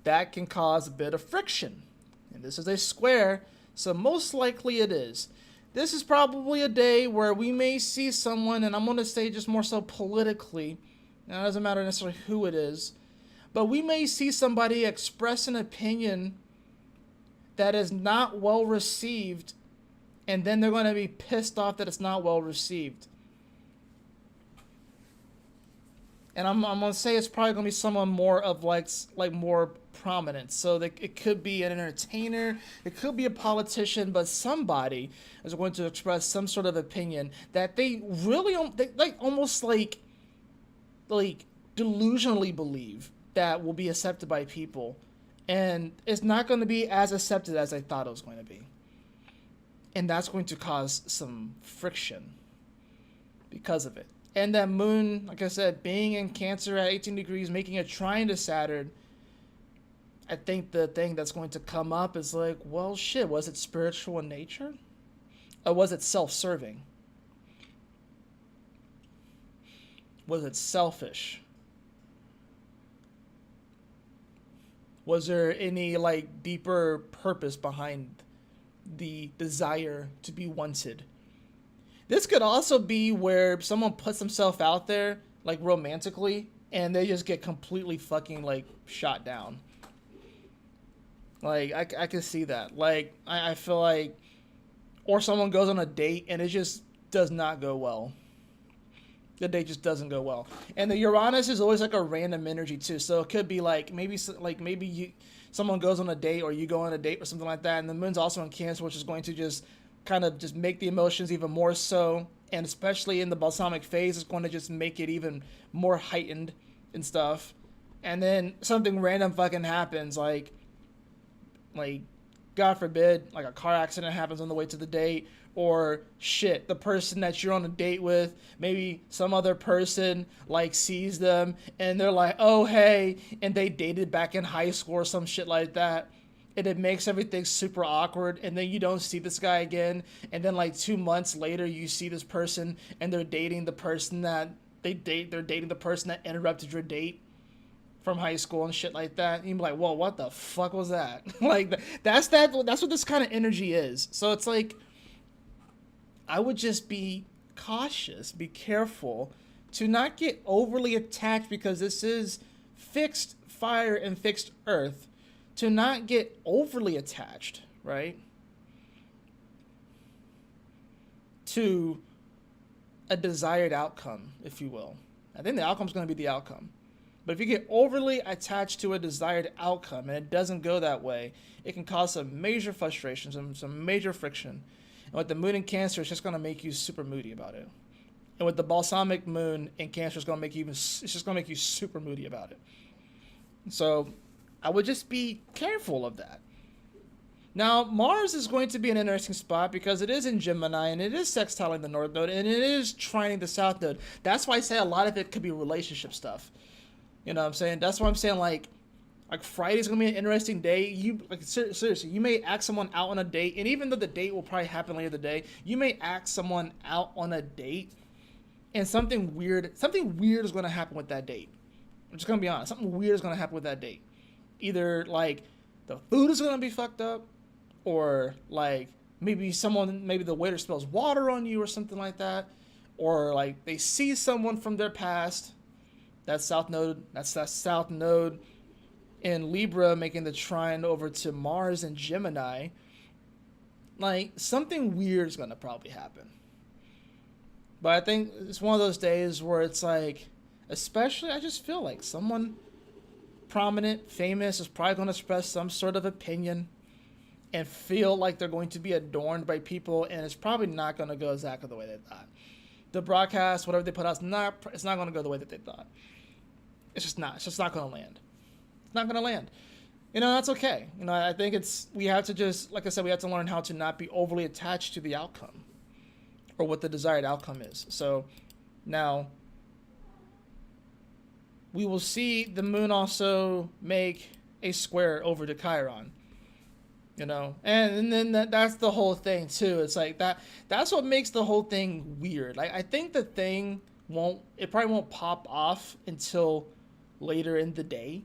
That can cause a bit of friction. And this is a square, so most likely it is. This is probably a day where we may see someone, and I'm going to say just more so politically, and it doesn't matter necessarily who it is, but we may see somebody express an opinion that is not well received, and then they're going to be pissed off that it's not well received. And I'm going to say it's probably going to be someone more of like more prominent. So it could be an entertainer, it could be a politician, but somebody is going to express some sort of opinion that they really almost like delusionally believe that will be accepted by people, and it's not going to be as accepted as I thought it was going to be. And that's going to cause some friction because of it. And that moon, like I said, being in Cancer at 18 degrees, making a trine to Saturn, I think the thing that's going to come up is like, well, shit, was it spiritual in nature? Or was it self-serving? Was it selfish? Was there any, like, deeper purpose behind the desire to be wanted? This could also be where someone puts themselves out there, like, romantically, and they just get completely fucking, like, shot down. Like, I can see that. Like, I feel like, or someone goes on a date and it just does not go well. The date just doesn't go well. And the Uranus is always like a random energy too. So it could be like, maybe someone goes on a date, or you go on a date or something like that. And the moon's also in Cancer, which is going to just kind of just make the emotions even more so. And especially in the balsamic phase, it's going to just make it even more heightened and stuff. And then something random fucking happens, like God forbid, like a car accident happens on the way to the date, or shit, the person that you're on a date with, maybe some other person like sees them and they're like, oh hey, and they dated back in high school or some shit like that. And it makes everything super awkward, and then you don't see this guy again, and then like 2 months later you see this person and they're dating the person that they're dating the person that interrupted your date from high school and shit like that. And you're like, whoa, what the fuck was that? Like that's what this kind of energy is. So it's like, I would just be cautious, be careful to not get overly attached, because this is fixed fire and fixed earth, to not get overly attached, right? To a desired outcome, if you will. I think the outcome is going to be the outcome. But if you get overly attached to a desired outcome and it doesn't go that way, it can cause some major frustrations and some major friction. And with the moon in Cancer, it's just going to make you super moody about it. And with the balsamic moon in Cancer, it's just going to make you super moody about it. So I would just be careful of that. Now, Mars is going to be an interesting spot because it is in Gemini and it is sextiling the North Node and it is trining the South Node. That's why I say a lot of it could be relationship stuff. You know what I'm saying? That's why I'm saying like Friday's gonna be an interesting day. You like seriously, you may ask someone out on a date, and even though the date will probably happen later the day, you may ask someone out on a date, and something weird is gonna happen with that date. I'm just gonna be honest. Something weird is gonna happen with that date. Either like the food is gonna be fucked up, or like maybe the waiter spills water on you or something like that, or like they see someone from their past. That's that South Node in Libra making the trine over to Mars and Gemini. Like, something weird is going to probably happen. But I think it's one of those days where it's like, especially I just feel like someone prominent, famous is probably going to express some sort of opinion and feel like they're going to be adorned by people, and it's probably not going to go exactly the way they thought. The broadcast, whatever they put out, it's not going to go the way that they thought. It's just not going to land. It's not going to land. You know, that's okay. You know, I think we have to just, like I said, we have to learn how to not be overly attached to the outcome or what the desired outcome is. So now we will see the moon also make a square over to Chiron. You know, and then that's the whole thing too. It's like that's what makes the whole thing weird. Like, I think the thing probably won't pop off until later in the day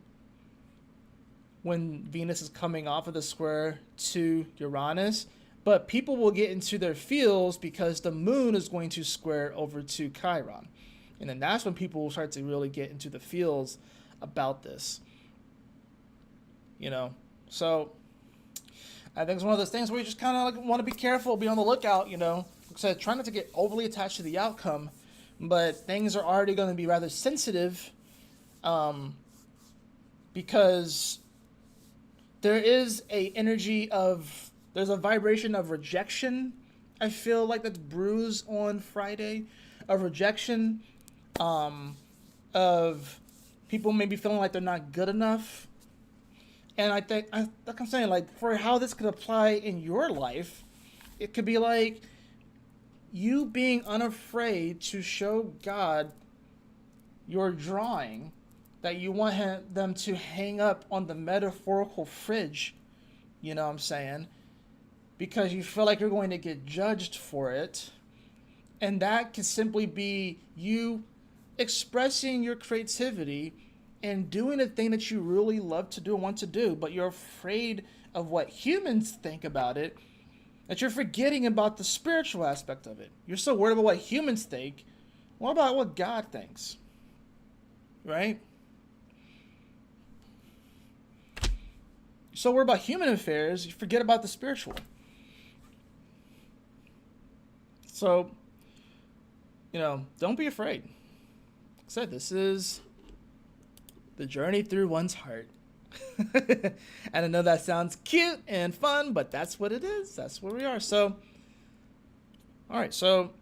when Venus is coming off of the square to Uranus, but people will get into their feels because the moon is going to square over to Chiron. And then that's when people will start to really get into the feels about this. You know, so I think it's one of those things where you just kind of like want to be careful, be on the lookout, you know. Like I said, try not to get overly attached to the outcome, but things are already going to be rather sensitive because there is there's a vibration of rejection, I feel like, that's bruised on Friday, of rejection, of people maybe feeling like they're not good enough. And I think, like I'm saying, like, for how this could apply in your life, it could be like you being unafraid to show God your drawing that you want them to hang up on the metaphorical fridge, you know what I'm saying? Because you feel like you're going to get judged for it. And that can simply be you expressing your creativity and doing a thing that you really love to do and want to do, but you're afraid of what humans think about it, that you're forgetting about the spiritual aspect of it. You're so worried about what humans think. What about what God thinks? Right? You're so worried about human affairs, you forget about the spiritual. So, you know, don't be afraid. Like I said, this is the journey through one's heart. And I know that sounds cute and fun, but that's what it is. That's where we are. So, all right. So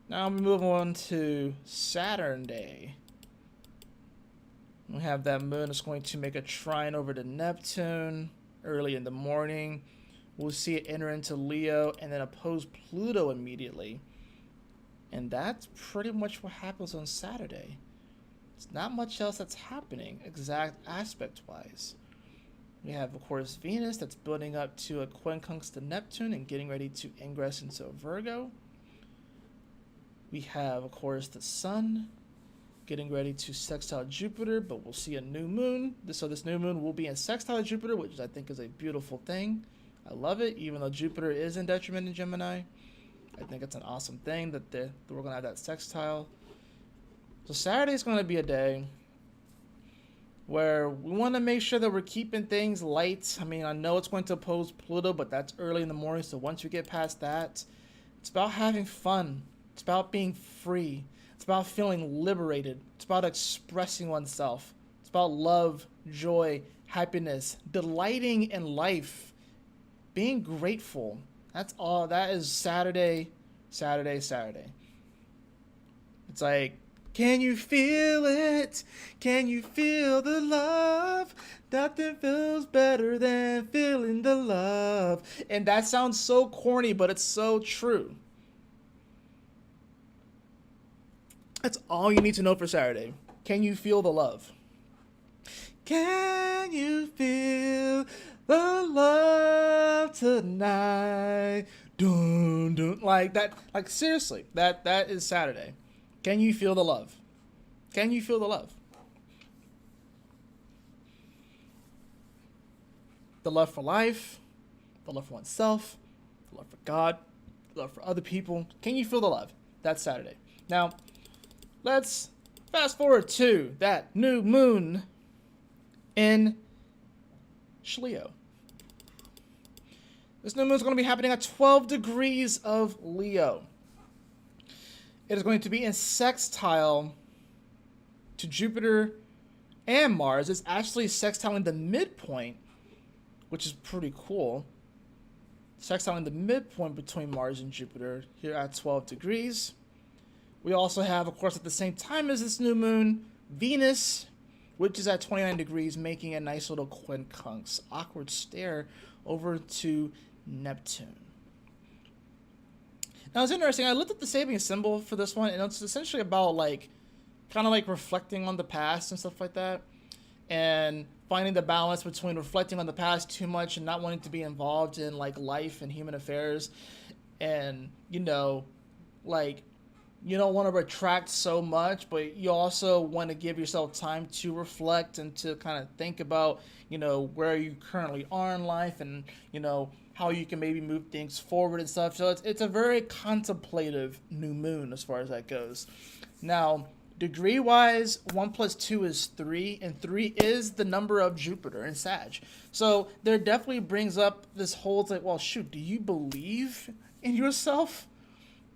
now we move on to Saturn Day. We have that moon is going to make a trine over to Neptune. early in the morning. We'll see it enter into Leo and then oppose Pluto immediately. And that's pretty much what happens on Saturday. It's not much else that's happening, exact aspect-wise. We have, of course, Venus that's building up to a quincunx to Neptune and getting ready to ingress into Virgo. We have, of course, the Sun getting ready to sextile Jupiter, but we'll see a new moon. So this new moon will be in sextile Jupiter, which I think is a beautiful thing. I love it, even though Jupiter is in detriment in Gemini. I think it's an awesome thing that we're going to have that sextile. So Saturday is going to be a day where we want to make sure that we're keeping things light. I mean, I know it's going to oppose Pluto, but that's early in the morning. So once we get past that, it's about having fun. It's about being free. It's about feeling liberated. It's about expressing oneself. It's about love, joy, happiness, delighting in life, being grateful. That's all. That is Saturday. It's like, can you feel it? Can you feel the love? Nothing feels better than feeling the love. And that sounds so corny, but it's so true. That's all you need to know for Saturday. Can you feel the love? Can you feel the love tonight? Dun, dun. Like that. Like seriously, that is Saturday. Can you feel the love? Can you feel the love? The love for life, the love for oneself, the love for God, the love for other people. Can you feel the love? That's Saturday. Now, let's fast forward to that new moon in Leo. This new moon is going to be happening at 12 degrees of Leo. It is going to be in sextile to Jupiter and Mars. It's actually sextiling the midpoint, which is pretty cool. Sextiling the midpoint between Mars and Jupiter here at 12 degrees. We also have, of course, at the same time as this new moon, Venus, which is at 29 degrees, making a nice little quincunx, awkward stare over to Neptune. Now, it's interesting. I looked at the saving symbol for this one, and it's essentially about, like, kind of like reflecting on the past and stuff like that, and finding the balance between reflecting on the past too much and not wanting to be involved in, like, life and human affairs, and, you know, like, you don't want to retract so much, but you also want to give yourself time to reflect and to kind of think about, you know, where you currently are in life and, you know, how you can maybe move things forward and stuff. So it's a very contemplative new moon as far as that goes. Now, degree-wise, 1 + 2 is 3, and 3 is the number of Jupiter in Sag. So there definitely brings up this whole, like, well, shoot, do you believe in yourself?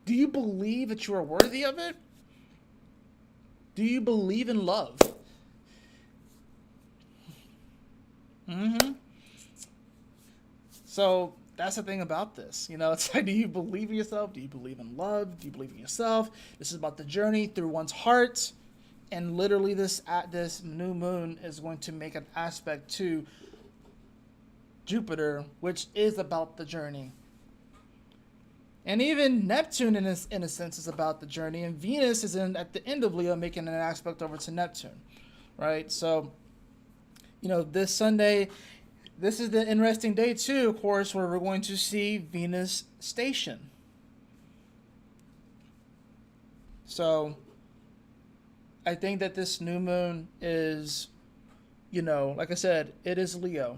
Do you believe that you are worthy of it? Do you believe in love? So that's the thing about this. You know, it's like, do you believe in yourself? Do you believe in love? Do you believe in yourself? This is about the journey through one's heart. And literally this new moon is going to make an aspect to Jupiter, which is about the journey. And even Neptune, in a sense, is about the journey. And Venus is at the end of Leo, making an aspect over to Neptune, right? So, you know, this Sunday, this is the interesting day, too, of course, where we're going to see Venus station. So, I think that this new moon is, you know, like I said, it is Leo.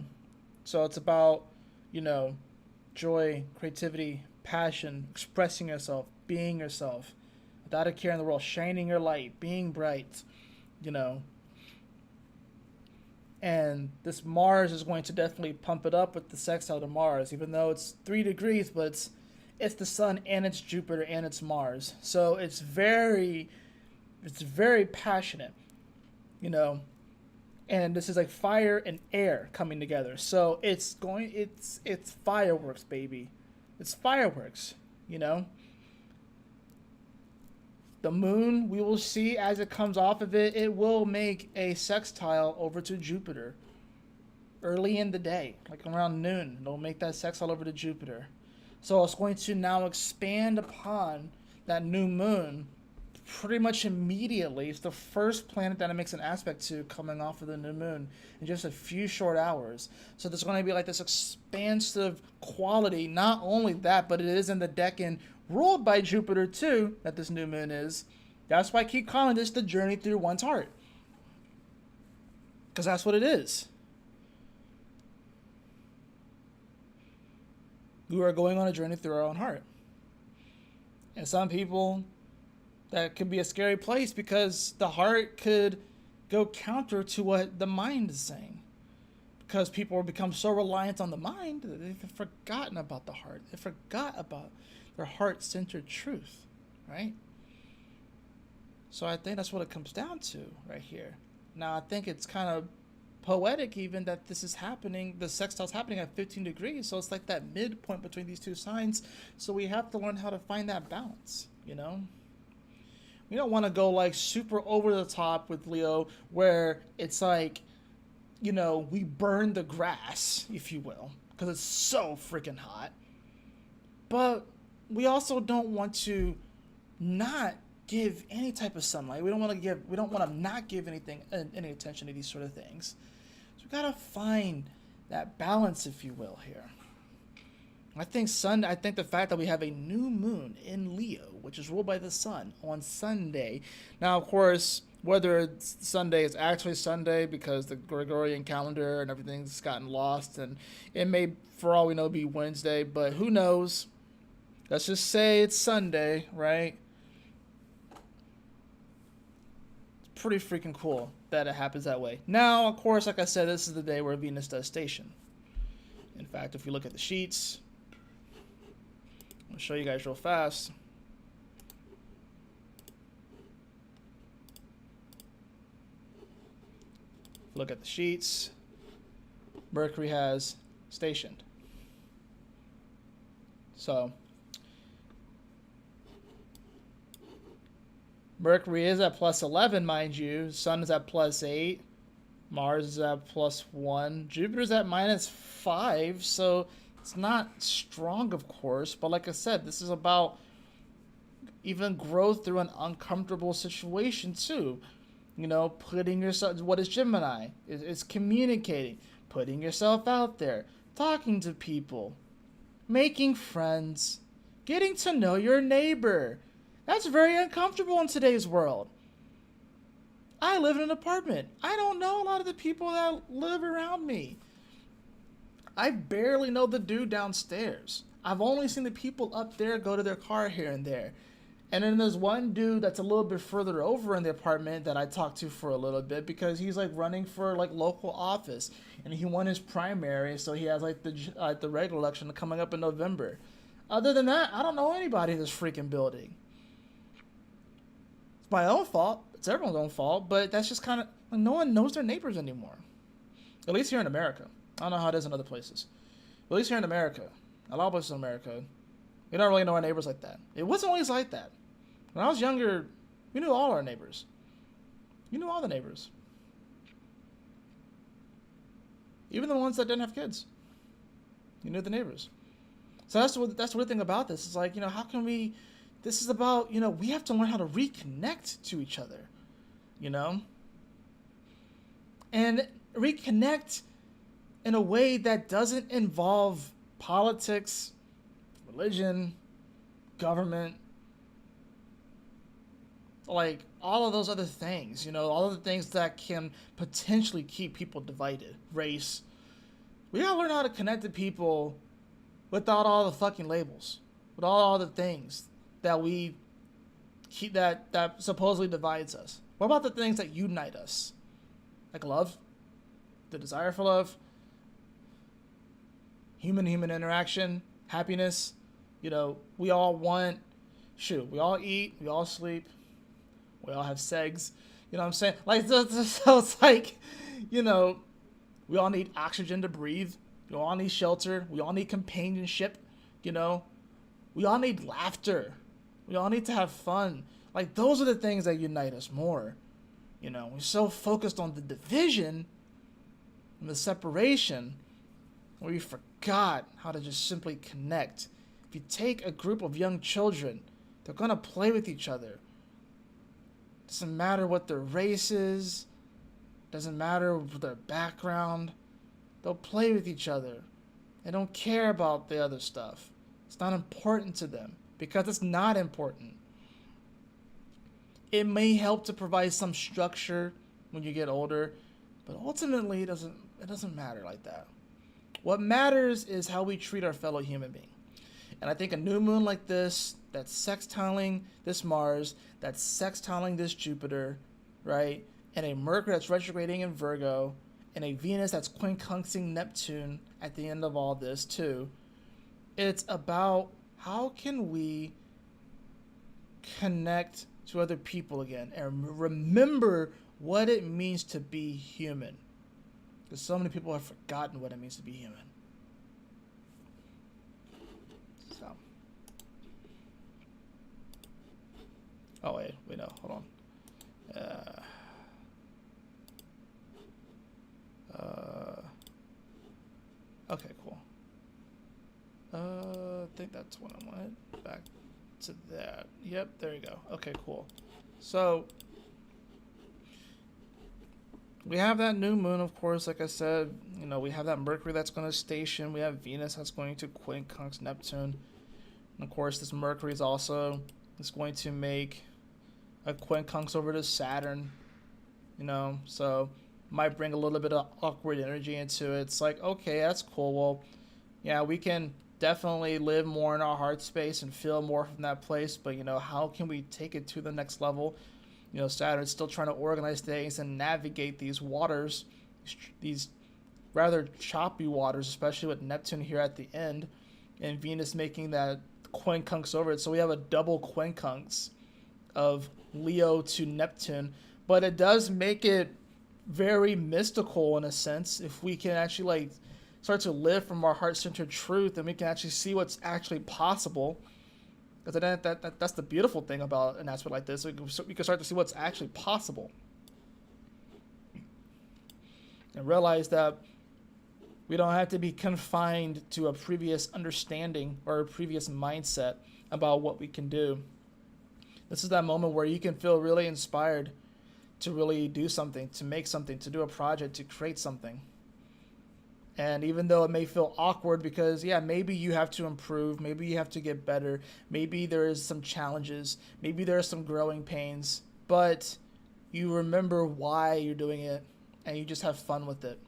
So it's about, you know, joy, creativity, passion, expressing yourself, being yourself, without a care in the world, shining your light, being bright, you know. And this Mars is going to definitely pump it up with the sextile to Mars, even though it's 3 degrees, but it's the Sun and it's Jupiter and it's Mars. So it's very passionate, you know. And this is like fire and air coming together. So it's fireworks, baby. It's fireworks, you know. The moon, we will see as it comes off of it, it will make a sextile over to Jupiter early in the day, like around noon. It'll make that sextile over to Jupiter. So it's going to now expand upon that new moon pretty much immediately. It's the first planet that it makes an aspect to coming off of the new moon in just a few short hours. So there's going to be like this expansive quality. Not only that, but it is in the decan ruled by Jupiter too, that this new moon is. That's why I keep calling this the journey through one's heart. Because that's what it is. We are going on a journey through our own heart. And some people, that could be a scary place because the heart could go counter to what the mind is saying. Because people become so reliant on the mind that they've forgotten about the heart. They forgot about their heart-centered truth, right? So I think that's what it comes down to right here. Now, I think it's kind of poetic even that this is happening, the sextile's happening at 15 degrees, so it's like that midpoint between these two signs. So we have to learn how to find that balance, you know? We don't want to go like super over the top with Leo where it's like, you know, we burn the grass, if you will, because it's so freaking hot. But we also don't want to not give any type of sunlight. We don't want to not give any attention to these sort of things. So we gotta find that balance, if you will, here. I think the fact that we have a new moon in Leo, which is ruled by the sun, on Sunday. Now, of course, whether Sunday is actually Sunday because the Gregorian calendar and everything's gotten lost, and it may, for all we know, be Wednesday, but who knows? Let's just say it's Sunday, right? It's pretty freaking cool that it happens that way. Now, of course, like I said, this is the day where Venus does station. In fact, if you look at the sheets, I'll show you guys real fast. Look at the sheets. Mercury has stationed. So Mercury is at plus 11, mind you. Sun is at plus 8. Mars is at plus 1. Jupiter's at minus 5. So it's not strong, of course. But like I said, this is about even growth through an uncomfortable situation, too. You know, putting yourself... What is Gemini? It's communicating. Putting yourself out there. Talking to people. Making friends. Getting to know your neighbor. That's very uncomfortable in today's world. I live in an apartment. I don't know a lot of the people that live around me. I barely know the dude downstairs. I've only seen the people up there go to their car here and there. And then there's one dude that's a little bit further over in the apartment that I talked to for a little bit because he's like running for like local office and he won his primary, so he has like the regular election coming up in November. Other than that, I don't know anybody in this freaking building. It's my own fault. It's everyone's own fault, but that's just kind of like no one knows their neighbors anymore. At least here in America. I don't know how it is in other places. But at least here in America, a lot of places in America, we don't really know our neighbors like that. It wasn't always like that. When I was younger, we knew all our neighbors. You knew all the neighbors. Even the ones that didn't have kids. You knew the neighbors. So that's the weird thing about this. It's like, you know, how can we... This is about, you know, we have to learn how to reconnect to each other. You know? And reconnect in a way that doesn't involve politics, religion, government, like all of those other things, you know, all of the things that can potentially keep people divided, race. We gotta learn how to connect to people without all the fucking labels, with all the things that we keep that supposedly divides us. What about the things that unite us? Like love, the desire for love, human interaction, happiness. You know, we all want, we all eat, we all sleep, we all have sex. You know what I'm saying? Like, so it's like, you know, we all need oxygen to breathe. We all need shelter. We all need companionship. You know, we all need laughter. We all need to have fun. Like, those are the things that unite us more. You know, we're so focused on the division And the separation, where you forgot how to just simply connect. If you take a group of young children, they're going to play with each other. Doesn't matter what their race is, doesn't matter their background. They'll play with each other. They don't care about the other stuff. It's not important to them because it's not important. It may help to provide some structure when you get older, but ultimately it doesn't matter like that. What matters is how we treat our fellow human being. And I think a new moon like this, that's sextiling this Mars, that's sextiling this Jupiter, right? And a Mercury that's retrograding in Virgo, and a Venus that's quincunxing Neptune at the end of all this too. It's about how can we connect to other people again and remember what it means to be human. Because so many people have forgotten what it means to be human. So. Oh, wait, no, hold on. Okay, cool. I think that's what I wanted. Back to that. Yep, there you go. Okay, cool. So, we have that new moon, of course, like I said. You know, we have that Mercury that's going to station. We have Venus that's going to quincunx Neptune. And, of course, this Mercury is also going to make a quincunx over to Saturn. You know, so might bring a little bit of awkward energy into it. It's like, okay, that's cool. Well, yeah, we can definitely live more in our heart space and feel more from that place. But, you know, how can we take it to the next level? You know, Saturn's still trying to organize things and navigate these waters, these rather choppy waters, especially with Neptune here at the end, and Venus making that quincunx over it. So we have a double quincunx of Leo to Neptune, but it does make it very mystical in a sense. If we can actually like start to live from our heart-centered truth, and we can actually see what's actually possible. Because that's the beautiful thing about an aspect like this. We can start to see what's actually possible. And realize that we don't have to be confined to a previous understanding or a previous mindset about what we can do. This is that moment where you can feel really inspired to really do something, to make something, to do a project, to create something. And even though it may feel awkward because, yeah, maybe you have to improve, maybe you have to get better, maybe there is some challenges, maybe there are some growing pains, but you remember why you're doing it and you just have fun with it.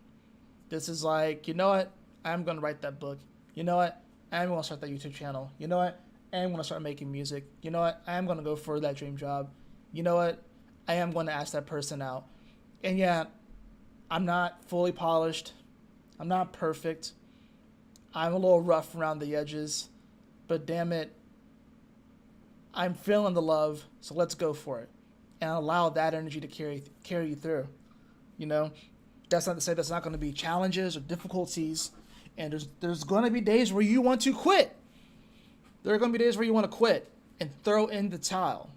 This is like, you know what? I'm going to write that book. You know what? I'm going to start that YouTube channel. You know what? I'm going to start making music. You know what? I am going to go for that dream job. You know what? I am going to ask that person out. And yeah, I'm not fully polished. I'm not perfect. I'm a little rough around the edges, but damn it, I'm feeling the love, so let's go for it. And allow that energy to carry you through. You know, that's not to say there's not going to be challenges or difficulties, and there's going to be days where you want to quit. There are going to be days where you want to quit and throw in the towel.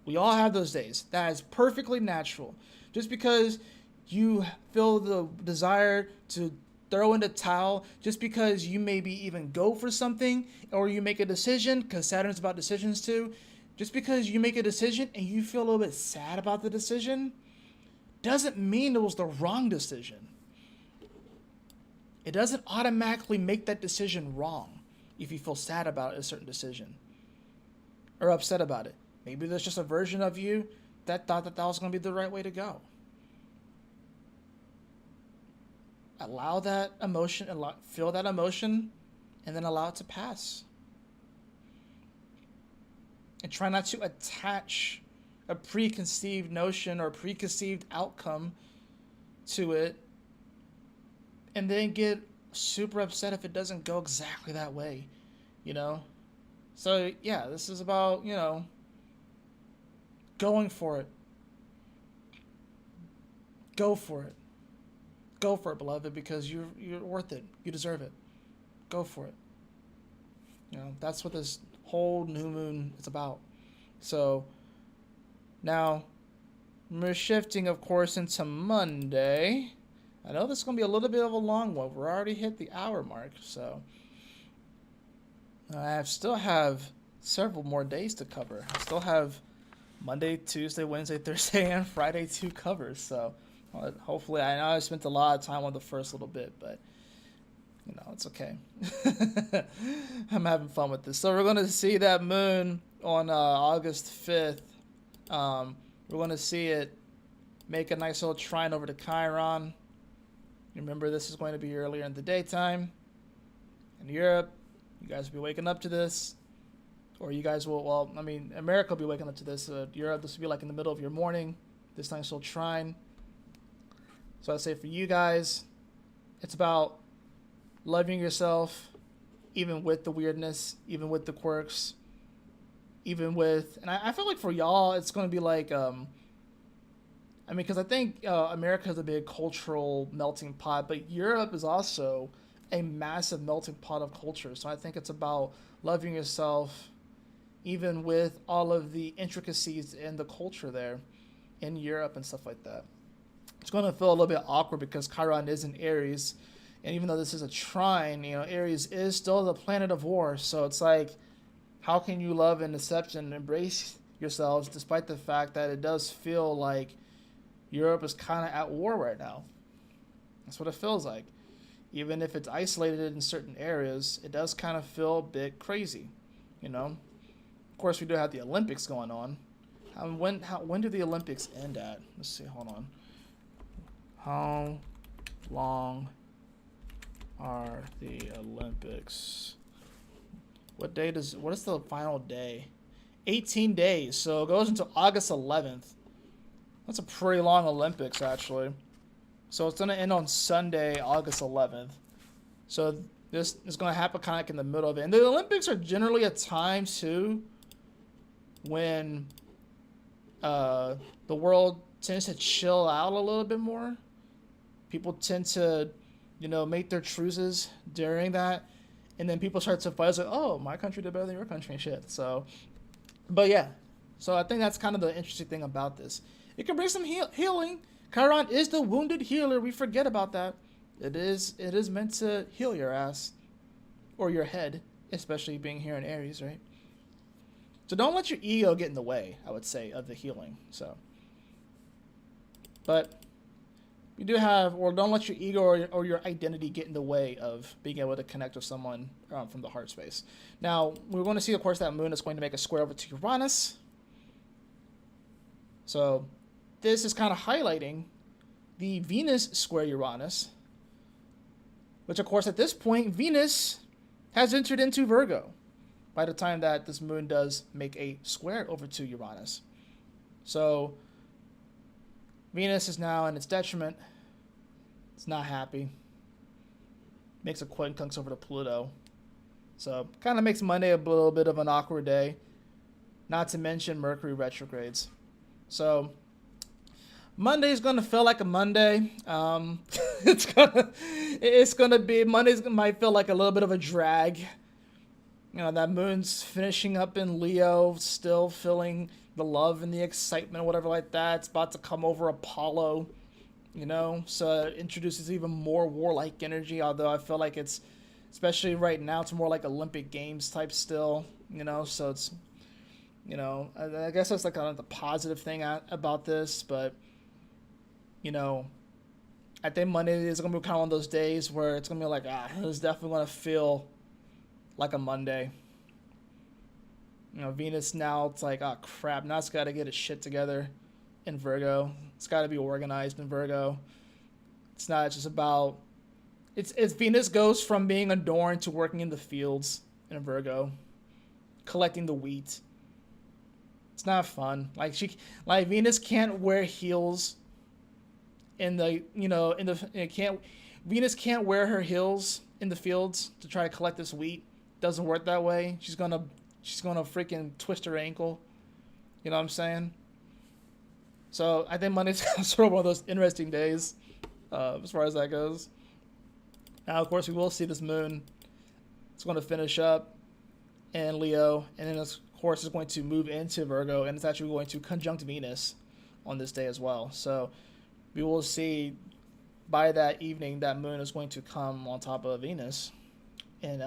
We all have those days. That is perfectly natural. Just because you feel the desire to throw in the towel, just because you maybe even go for something or you make a decision, because Saturn's about decisions too, just because you make a decision and you feel a little bit sad about the decision doesn't mean it was the wrong decision. It doesn't automatically make that decision wrong if you feel sad about a certain decision or upset about it. Maybe there's just a version of you that thought that was going to be the right way to go. Allow that emotion, feel that emotion, and then allow it to pass. And try not to attach a preconceived notion or preconceived outcome to it, and then get super upset if it doesn't go exactly that way, you know? So, yeah, this is about, you know, going for it. Go for it. Go for it, beloved, because you're worth it. You deserve it. Go for it. You know, that's what this whole new moon is about. So, now, we're shifting, of course, into Monday. I know this is going to be a little bit of a long one. We're already hit the hour mark, so I still have several more days to cover. I still have Monday, Tuesday, Wednesday, Thursday, and Friday to cover. So hopefully, I know I spent a lot of time on the first little bit, but it's okay. I'm having fun with this. So we're going to see that moon on August 5th. We're going to see it make a nice little trine over to Chiron. Remember, this is going to be earlier in the daytime. In Europe, you guys will be waking up to this. Or you guys will, well, I mean, America will be waking up to this. Europe, this will be like in the middle of your morning. This nice little trine. So I'd say for you guys, it's about loving yourself, even with the weirdness, even with the quirks, even with, and I feel like for y'all, it's going to be like, because I think America is a big cultural melting pot, but Europe is also a massive melting pot of culture. So I think it's about loving yourself, even with all of the intricacies in the culture there in Europe and stuff like that. It's going to feel a little bit awkward because Chiron is in Aries. And even though this is a trine, Aries is still the planet of war. So it's like, how can you love and accept and embrace yourselves despite the fact that it does feel like Europe is kind of at war right now? That's what it feels like. Even if it's isolated in certain areas, it does kind of feel a bit crazy, Of course, we do have the Olympics going on. When do the Olympics end at? Let's see, hold on. How long are the Olympics? What is the final day? 18 days, so it goes until August 11th. That's a pretty long Olympics, actually. So it's going to end on Sunday, August 11th. So this is going to happen kind of like in the middle of it. And the Olympics are generally a time, too, when the world tends to chill out a little bit more. People tend to, make their truces during that. And then people start to fight. It's like, oh, my country did better than your country and shit. So, but yeah. So I think that's kind of the interesting thing about this. It can bring some healing. Chiron is the wounded healer. We forget about that. It is meant to heal your ass. Or your head. Especially being here in Aries, right? So don't let your ego get in the way, I would say, of the healing. So, but you do have, or don't let your ego or your identity get in the way of being able to connect with someone from the heart space. Now, we're going to see, of course, that moon is going to make a square over to Uranus. So this is kind of highlighting the Venus square Uranus, which, of course, at this point, Venus has entered into Virgo by the time that this moon does make a square over to Uranus. So Venus is now in its detriment. It's not happy. Makes a quincunx over to Pluto. So kind of makes Monday a little bit of an awkward day. Not to mention Mercury retrogrades. So Monday's gonna feel like a Monday. It's gonna be Mondays might feel like a little bit of a drag. That moon's finishing up in Leo, still feeling the love and the excitement or whatever like that. It's about to come over Apollo, so it introduces even more warlike energy, although I feel like it's, especially right now, it's more like Olympic Games type still, so it's, I guess that's like kind of the positive thing about this, but, I think Monday is going to be kind of one of those days where it's going to be like, it's definitely going to feel like a Monday. Venus now, it's like, oh crap, now it's got to get its shit together in Virgo. It's got to be organized in Virgo. It's not just about, it's Venus goes from being adorned to working in the fields in Virgo, collecting the wheat. It's not fun. Like Venus can't wear heels in the, Venus can't wear her heels in the fields to try to collect this wheat. Doesn't work that way. She's gonna freaking twist her ankle. You know what I'm saying? So I think Monday's sort of one of those interesting days, as far as that goes. Now, of course, we will see this moon. It's going to finish up in Leo, and then, of course, it's going to move into Virgo, and it's actually going to conjunct Venus on this day as well. So we will see by that evening, that moon is going to come on top of Venus, and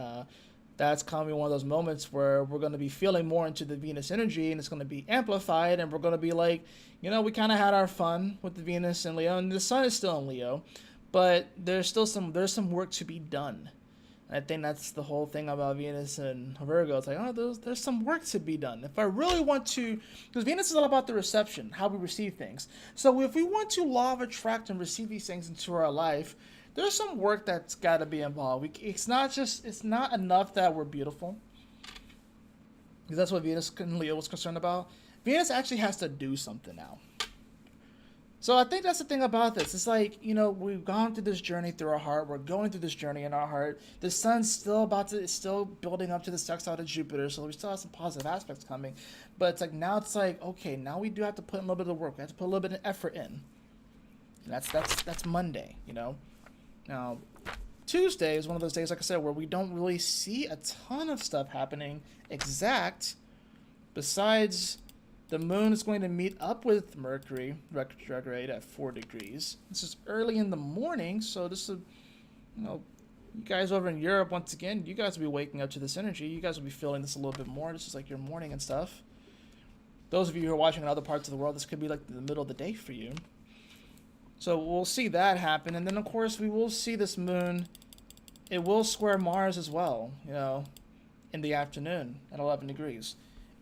that's coming one of those moments where we're going to be feeling more into the Venus energy, and it's going to be amplified, and we're going to be like, we kind of had our fun with the Venus and Leo, and the Sun is still in Leo, but there's some work to be done. And I think that's the whole thing about Venus and Virgo. It's like, there's some work to be done. If I really want to, because Venus is all about the reception, how we receive things. So if we want to law of attract and receive these things into our life, there's some work that's got to be involved. It's not enough that we're beautiful, because that's what Venus and Leo was concerned about. Venus actually has to do something now. So I think that's the thing about this. It's like, we've gone through this journey through our heart. We're going through this journey in our heart. The Sun's it's still building up to the sextile to Jupiter, so we still have some positive aspects coming. But it's like, now it's like, okay, now we do have to put in a little bit of work. We have to put a little bit of effort in. And that's Monday, Now, Tuesday is one of those days, like I said, where we don't really see a ton of stuff happening exact, besides the moon is going to meet up with Mercury retrograde at 4 degrees. This is early in the morning, so this is, you guys over in Europe, once again, you guys will be waking up to this energy. You guys will be feeling this a little bit more. This is like your morning and stuff. Those of you who are watching in other parts of the world, this could be like the middle of the day for you. So we'll see that happen, and then of course we will see this moon. It will square Mars as well, in the afternoon at 11 degrees.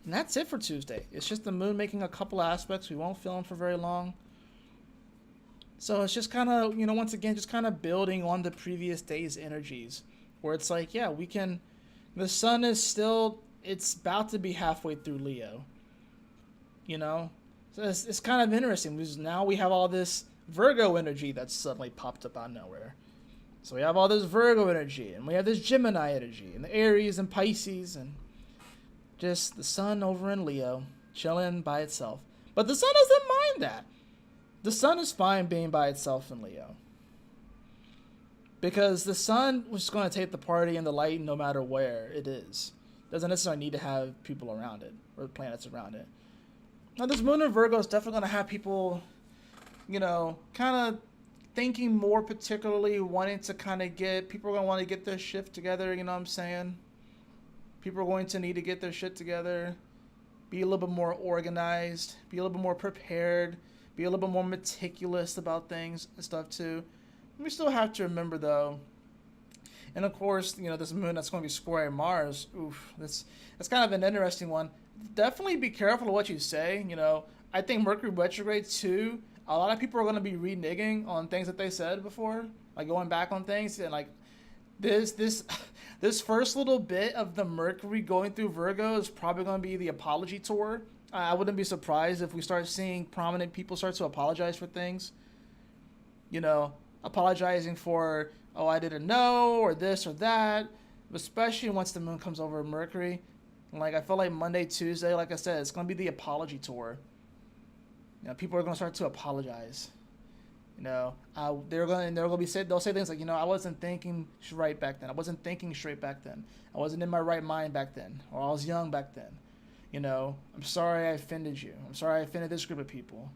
And that's it for Tuesday. It's just the moon making a couple aspects. We won't film for very long. So it's just kind of, once again, just kind of building on the previous day's energies. Where it's like, yeah, the sun is still, it's about to be halfway through Leo. So it's kind of interesting, because now we have all this Virgo energy that's suddenly popped up out of nowhere. So we have all this Virgo energy, and we have this Gemini energy, and the Aries and Pisces, and just the sun over in Leo, chilling by itself. But the sun doesn't mind that. The sun is fine being by itself in Leo. Because the sun was going to take the party and the light no matter where it is. Doesn't necessarily need to have people around it, or planets around it. Now this moon in Virgo is definitely going to have people, kind of thinking more, particularly wanting to kind of people are going to want to get their shift together, you know what I'm saying? People are going to need to get their shit together, be a little bit more organized, be a little bit more prepared, be a little bit more meticulous about things and stuff too. We still have to remember though, and of course, this moon that's going to be squaring Mars, that's kind of an interesting one. Definitely be careful of what you say. I think Mercury retrograde too, a lot of people are going to be reneging on things that they said before, like going back on things, and like this first little bit of the Mercury going through Virgo is probably going to be the apology tour. I wouldn't be surprised if we start seeing prominent people start to apologize for things. Apologizing for, I didn't know, or this or that, especially once the moon comes over Mercury. Like, I feel like Monday, Tuesday, like I said, it's going to be the apology tour. People are going to start to apologize. They'll say things like, I wasn't thinking right back then. I wasn't thinking straight back then. I wasn't in my right mind back then, or I was young back then. I'm sorry I offended you. I'm sorry I offended this group of people.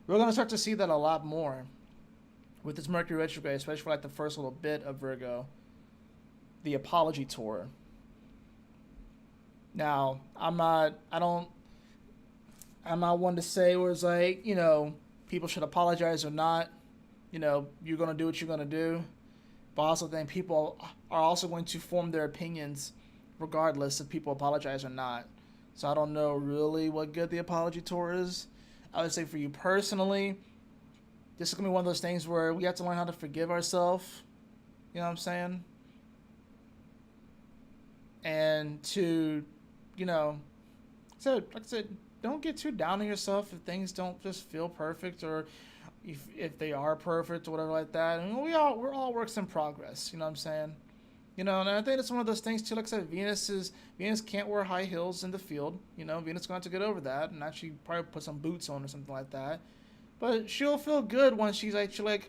We're going to start to see that a lot more with this Mercury retrograde, especially for like the first little bit of Virgo, the apology tour. Now, I'm not one to say where it's like, people should apologize or not. You're going to do what you're going to do. But I also think people are also going to form their opinions regardless if people apologize or not. So I don't know really what good the apology tour is. I would say for you personally, this is going to be one of those things where we have to learn how to forgive ourselves. You know what I'm saying? And to, like I said, don't get too down on yourself if things don't just feel perfect, or if they are perfect or whatever like that. We're all works in progress. You know what I'm saying? And I think it's one of those things too. Like I said, Venus can't wear high heels in the field. Venus is going to have to get over that and actually probably put some boots on or something like that. But she'll feel good once she's actually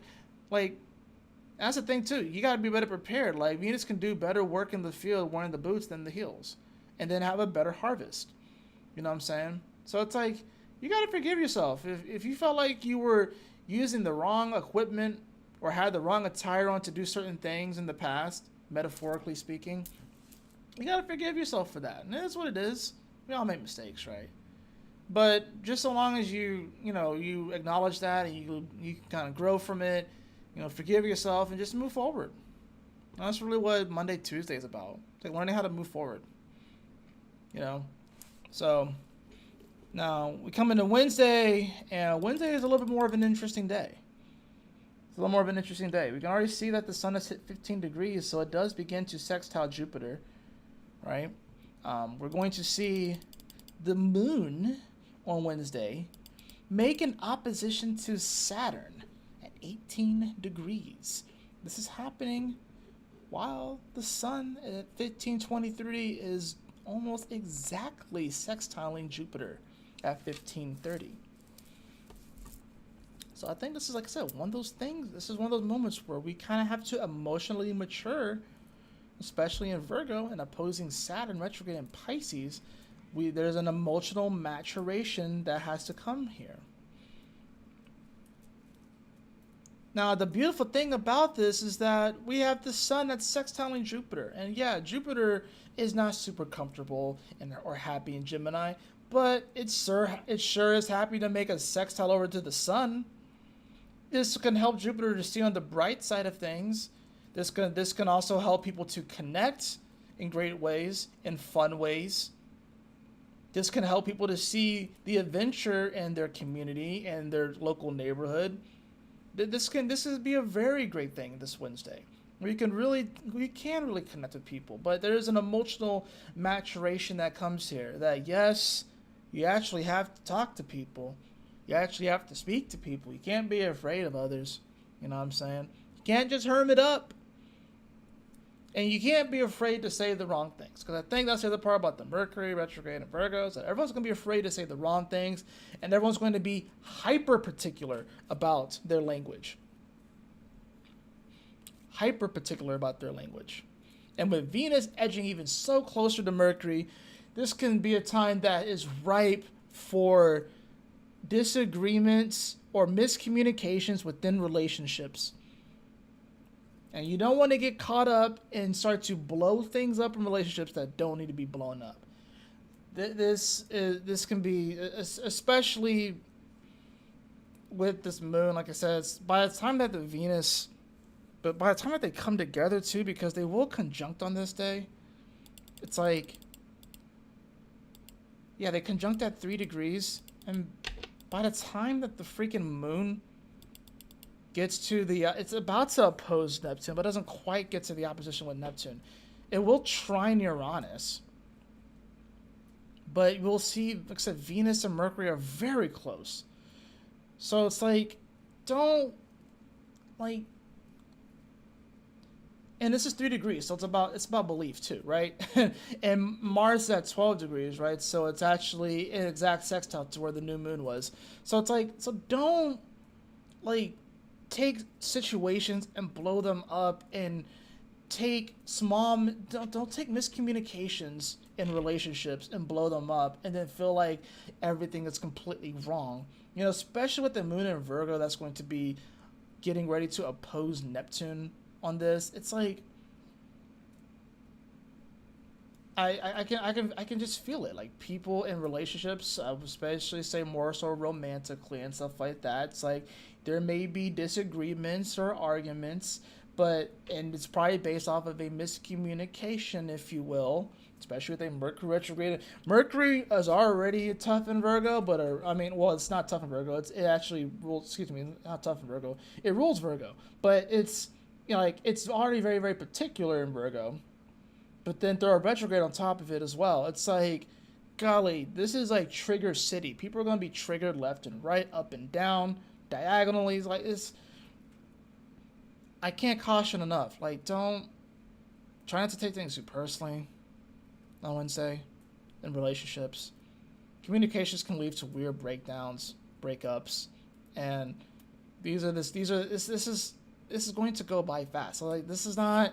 like. That's the thing too. You got to be better prepared. Like, Venus can do better work in the field wearing the boots than the heels, and then have a better harvest. You know what I'm saying? So it's like, you got to forgive yourself. If you felt like you were using the wrong equipment or had the wrong attire on to do certain things in the past, metaphorically speaking, you gotta forgive yourself for that. And that's what it is. We all make mistakes, right? But just so long as you acknowledge that and you kind of grow from it, forgive yourself and just move forward. And that's really what Monday, Tuesday is about. It's like learning how to move forward. So now we come into Wednesday, and Wednesday is a little bit more of an interesting day. It's a little more of an interesting day. We can already see that the sun has hit 15 degrees, so it does begin to sextile Jupiter, right? We're going to see the moon on Wednesday make an opposition to Saturn at 18 degrees. This is happening while the sun at 1523 is almost exactly sextiling Jupiter at 1530. So I think this is, like I said, one of those things. This is one of those moments where we kind of have to emotionally mature, especially in Virgo and opposing Saturn retrograde in Pisces. There's an emotional maturation that has to come here. Now, the beautiful thing about this is that we have the sun that's sextiling Jupiter. And yeah, Jupiter is not super comfortable or happy in Gemini, but it sure is happy to make a sextile over to the sun. This can help Jupiter to see on the bright side of things. This can also help people to connect in great ways, in fun ways. This can help people to see the adventure in their community and their local neighborhood. This can be a very great thing this Wednesday. We can really connect with people, but there is an emotional maturation that comes here. That yes, you actually have to talk to people. You actually have to speak to people. You can't be afraid of others. You know what I'm saying? You can't just hermit up. And you can't be afraid to say the wrong things. Because I think that's the other part about the Mercury retrograde and Virgos. That everyone's going to be afraid to say the wrong things. And everyone's going to be hyper particular about their language. Hyper particular about their language. And with Venus edging even so closer to Mercury, this can be a time that is ripe for disagreements or miscommunications within relationships. And you don't want to get caught up and start to blow things up in relationships that don't need to be blown up. This can be, especially with this moon, like I said, by the time that they come together too, because they will conjunct on this day, it's like, yeah, they conjunct at 3 degrees, and by the time that the freaking moon gets to it's about to oppose Neptune, but doesn't quite get to the opposition with Neptune. It will trine Uranus, but we'll see, like I said, Venus and Mercury are very close. So it's like, and this is 3 degrees, so it's about belief too, right? And Mars is at 12 degrees, right? So it's actually an exact sextile to where the new moon was. So it's like, so don't take situations and blow them up, and don't take miscommunications in relationships and blow them up and then feel like everything is completely wrong. Especially with the moon in Virgo that's going to be getting ready to oppose Neptune on this. It's like I can just feel it. Like, people in relationships, especially say more so romantically and stuff like that, it's like there may be disagreements or arguments, and it's probably based off of a miscommunication, if you will, especially with a Mercury retrograde. Mercury is already tough in Virgo, but it's not tough in Virgo. It actually rules. Excuse me, not tough in Virgo. It rules Virgo, but it's it's already very, very particular in Virgo. But then throw a retrograde on top of it as well. It's like, golly, this is like trigger city. People are going to be triggered left and right, up and down, diagonally. It's like, I can't caution enough. Try not to take things too personally on Wednesday in relationships. Communications can lead to weird breakdowns, breakups, and this is going to go by fast. So this is not.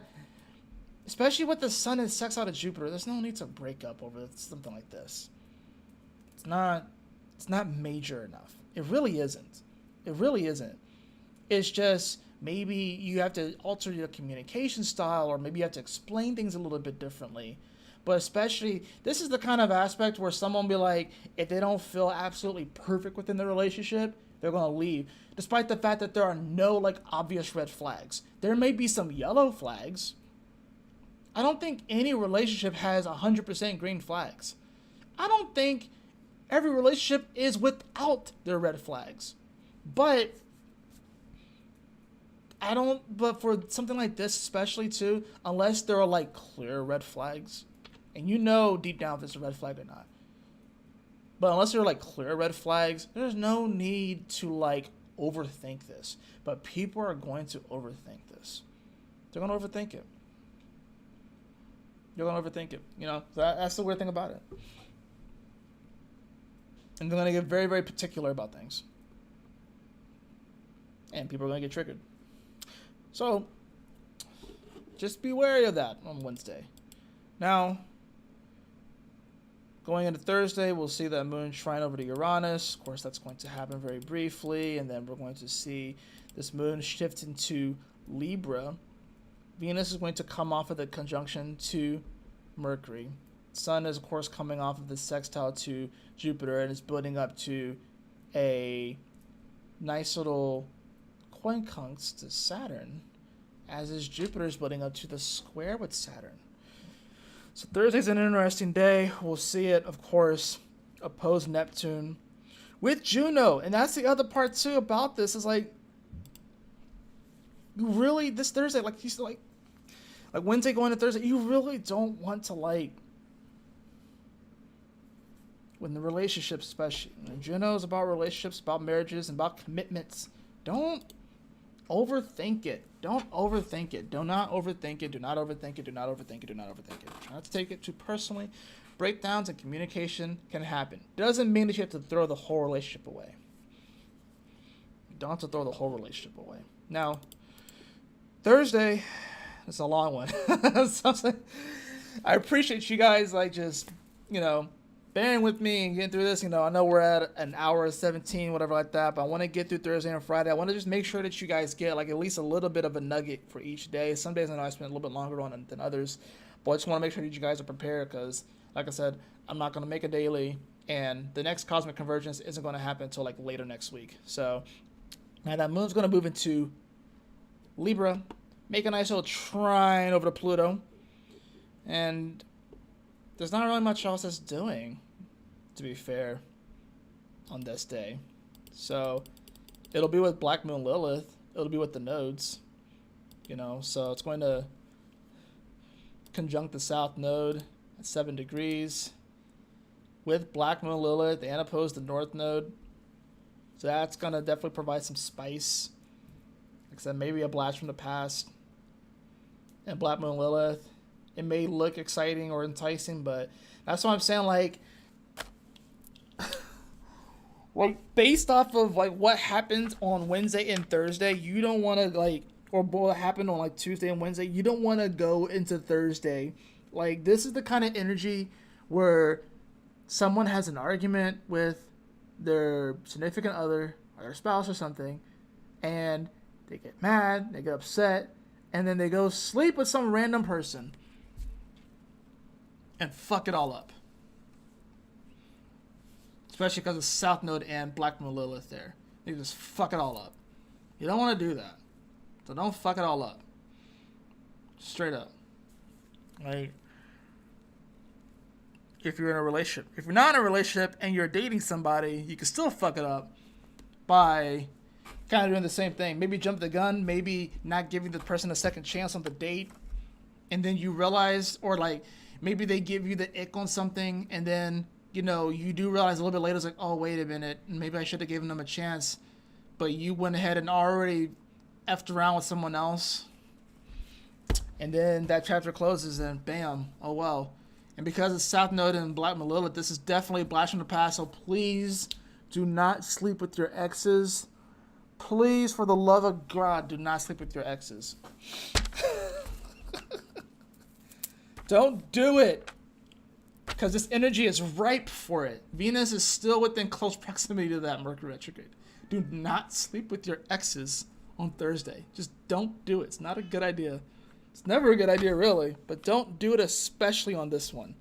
Especially with the sun and sextile to Jupiter, there's no need to break up over something like this. It's not major enough. It really isn't. It's just maybe you have to alter your communication style, or maybe you have to explain things a little bit differently. But especially, this is the kind of aspect where someone will be like, if they don't feel absolutely perfect within the relationship, they're going to leave. Despite the fact that there are no like obvious red flags. There may be some yellow flags. I don't think any relationship has 100% green flags. I don't think every relationship is without their red flags. But for something like this especially too, unless there are like clear red flags, and you know deep down if it's a red flag or not. But unless there are like clear red flags, there's no need to like overthink this. But people are going to overthink this. They're going to overthink it. They're going to overthink it. You know, that's the weird thing about it. And they're going to get very, very particular about things. And people are going to get triggered. So, just be wary of that on Wednesday. Now, going into Thursday, we'll see that moon trine over to Uranus. Of course, that's going to happen very briefly. And then we're going to see this moon shift into Libra. Venus is going to come off of the conjunction to Mercury. Sun is, of course, coming off of the sextile to Jupiter and is building up to a nice little quincunx to Saturn, as is Jupiter's building up to the square with Saturn. So Thursday's an interesting day. We'll see it, of course, oppose Neptune with Juno. And that's the other part, too, about this is like, you really, this Thursday, like you said, like Wednesday going to Thursday, you really don't want to like, when the relationships, especially, when Juno is about relationships, about marriages, and about commitments, don't overthink it. Don't overthink it. Do not overthink it. Do not overthink it. Do not overthink it. Do not overthink it. Try not to take it too personally. Breakdowns in communication can happen. Doesn't mean that you have to throw the whole relationship away. You don't have to throw the whole relationship away. Now, Thursday, it's a long one. I appreciate you guys, like, just, you know, bearing with me and getting through this. You know, I know we're at an hour 17, whatever like that, but I want to get through Thursday and Friday. I want to just make sure that you guys get like at least a little bit of a nugget for each day. Some days I know I spend a little bit longer on it than others, but I just want to make sure that you guys are prepared because, like I said, I'm not going to make a daily, and the next cosmic convergence isn't going to happen until like later next week. So now that moon's going to move into Libra, make a nice little trine over to Pluto, and there's not really much else it's doing, to be fair, on this day. So it'll be with Black Moon Lilith. It'll be with the nodes, you know. So it's going to conjunct the South Node at 7 degrees with Black Moon Lilith and oppose the North Node. So that's going to definitely provide some spice. Like I said, maybe a blast from the past. And Black Moon Lilith, it may look exciting or enticing, but that's what I'm saying, like based off of like what happened on Wednesday and Thursday, you don't want to like, or what happened on like Tuesday and Wednesday, you don't want to go into Thursday. Like, this is the kind of energy where someone has an argument with their significant other or their spouse or something, and they get mad, they get upset, and then they go sleep with some random person and fuck it all up. Especially because of South Node and Black Moon Lilith there. They just fuck it all up. You don't want to do that. So don't fuck it all up. Straight up. Like, if you're in a relationship. If you're not in a relationship and you're dating somebody, you can still fuck it up by kind of doing the same thing. Maybe jump the gun. Maybe not giving the person a second chance on the date. And then you realize, or like, maybe they give you the ick on something, and then, you know, you do realize a little bit later, it's like, oh, wait a minute, maybe I should have given them a chance. But you went ahead and already effed around with someone else. And then that chapter closes, and bam, oh, well. And because it's South Node and Black Moon Lilith, this is definitely a blast from the past. So please do not sleep with your exes. Please, for the love of God, do not sleep with your exes. Don't do it. Because this energy is ripe for it. Venus is still within close proximity to that Mercury retrograde. Do not sleep with your exes on Thursday. Just don't do it. It's not a good idea. It's never a good idea, really, but don't do it, especially on this one.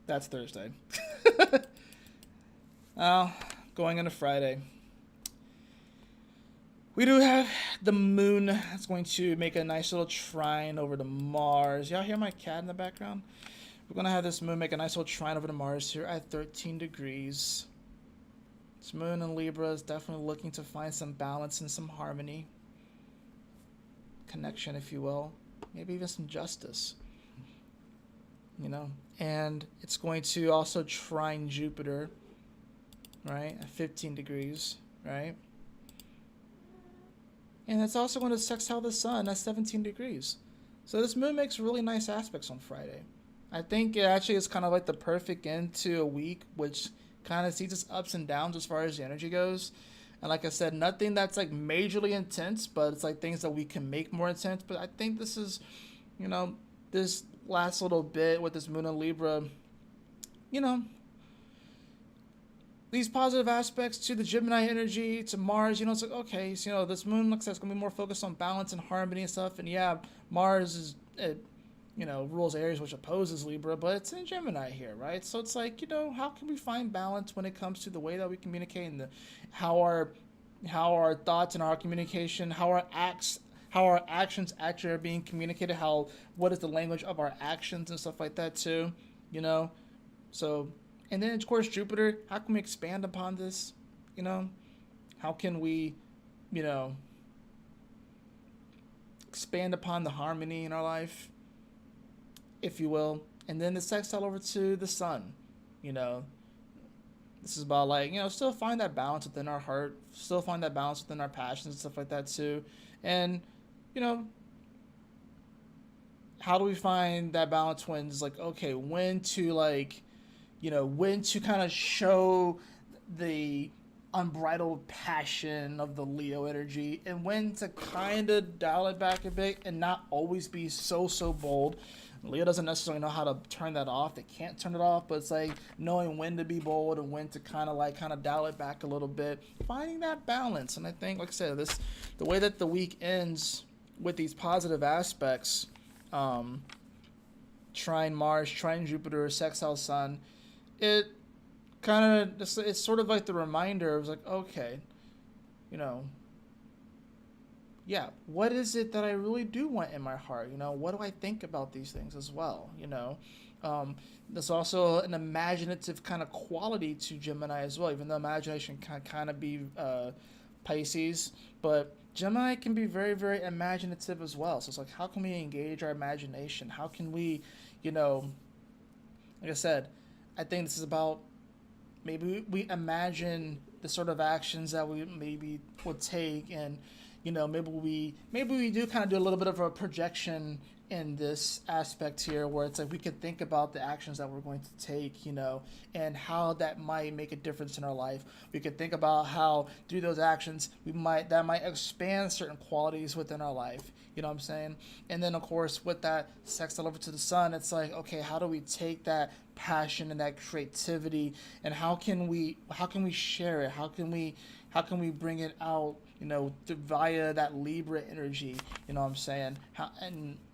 That's Thursday. Now, going into Friday. We do have the moon. It's going to make a nice little trine over to Mars. Y'all hear my cat in the background? We're going to have this moon make a nice little trine over to Mars here at 13 degrees. This moon in Libra is definitely looking to find some balance and some harmony. Connection, if you will. Maybe even some justice. You know? And it's going to also trine Jupiter, right? At 15 degrees, right? And it's also going to sextile the sun at 17 degrees. So this moon makes really nice aspects on Friday. I think it actually is kind of like the perfect end to a week, which kind of sees its ups and downs as far as the energy goes. And like I said, nothing that's like majorly intense, but it's like things that we can make more intense. But I think this is, you know, this last little bit with this moon in Libra, you know, these positive aspects to the Gemini energy, to Mars, you know, it's like, okay, so, you know, this moon looks like it's going to be more focused on balance and harmony and stuff. And yeah, Mars is, you know, rules Aries, which opposes Libra, but it's in Gemini here, right? So it's like, you know, how can we find balance when it comes to the way that we communicate and how our thoughts and our communication, how our actions actually are being communicated, what is the language of our actions and stuff like that too, you know? So, and then, of course, Jupiter, how can we expand upon this? You know, how can we, you know, expand upon the harmony in our life, if you will? And then the sextile over to the sun, you know. This is about, like, you know, still find that balance within our heart, still find that balance within our passions and stuff like that too. And, you know, how do we find that balance when it's like, okay, when to, like, you know, when to kind of show the unbridled passion of the Leo energy and when to kind of dial it back a bit and not always be so bold. Leo doesn't necessarily know how to turn that off. They can't turn it off, but it's like knowing when to be bold and when to kind of dial it back a little bit, finding that balance. And I think, like I said, the way that the week ends with these positive aspects, trine Mars, trine Jupiter, sextile Sun, it kind of, it's sort of like the reminder of like, okay, you know, yeah, what is it that I really do want in my heart? You know, what do I think about these things as well? You know, there's also an imaginative kind of quality to Gemini as well, even though imagination can kind of be Pisces, but Gemini can be very, very imaginative as well. So it's like, how can we engage our imagination? How can we, you know, like I said, I think this is about maybe we imagine the sort of actions that we maybe would take, and you know, maybe we do kind of do a little bit of a projection in this aspect here, where it's like we could think about the actions that we're going to take, you know, and how that might make a difference in our life. We could think about how through those actions that might expand certain qualities within our life. You know what I'm saying? And then of course with that sextile over to the sun, it's like, okay, how do we take that passion and that creativity, and how can we share it? How can we bring it out, you know, via that Libra energy? You know what I'm saying?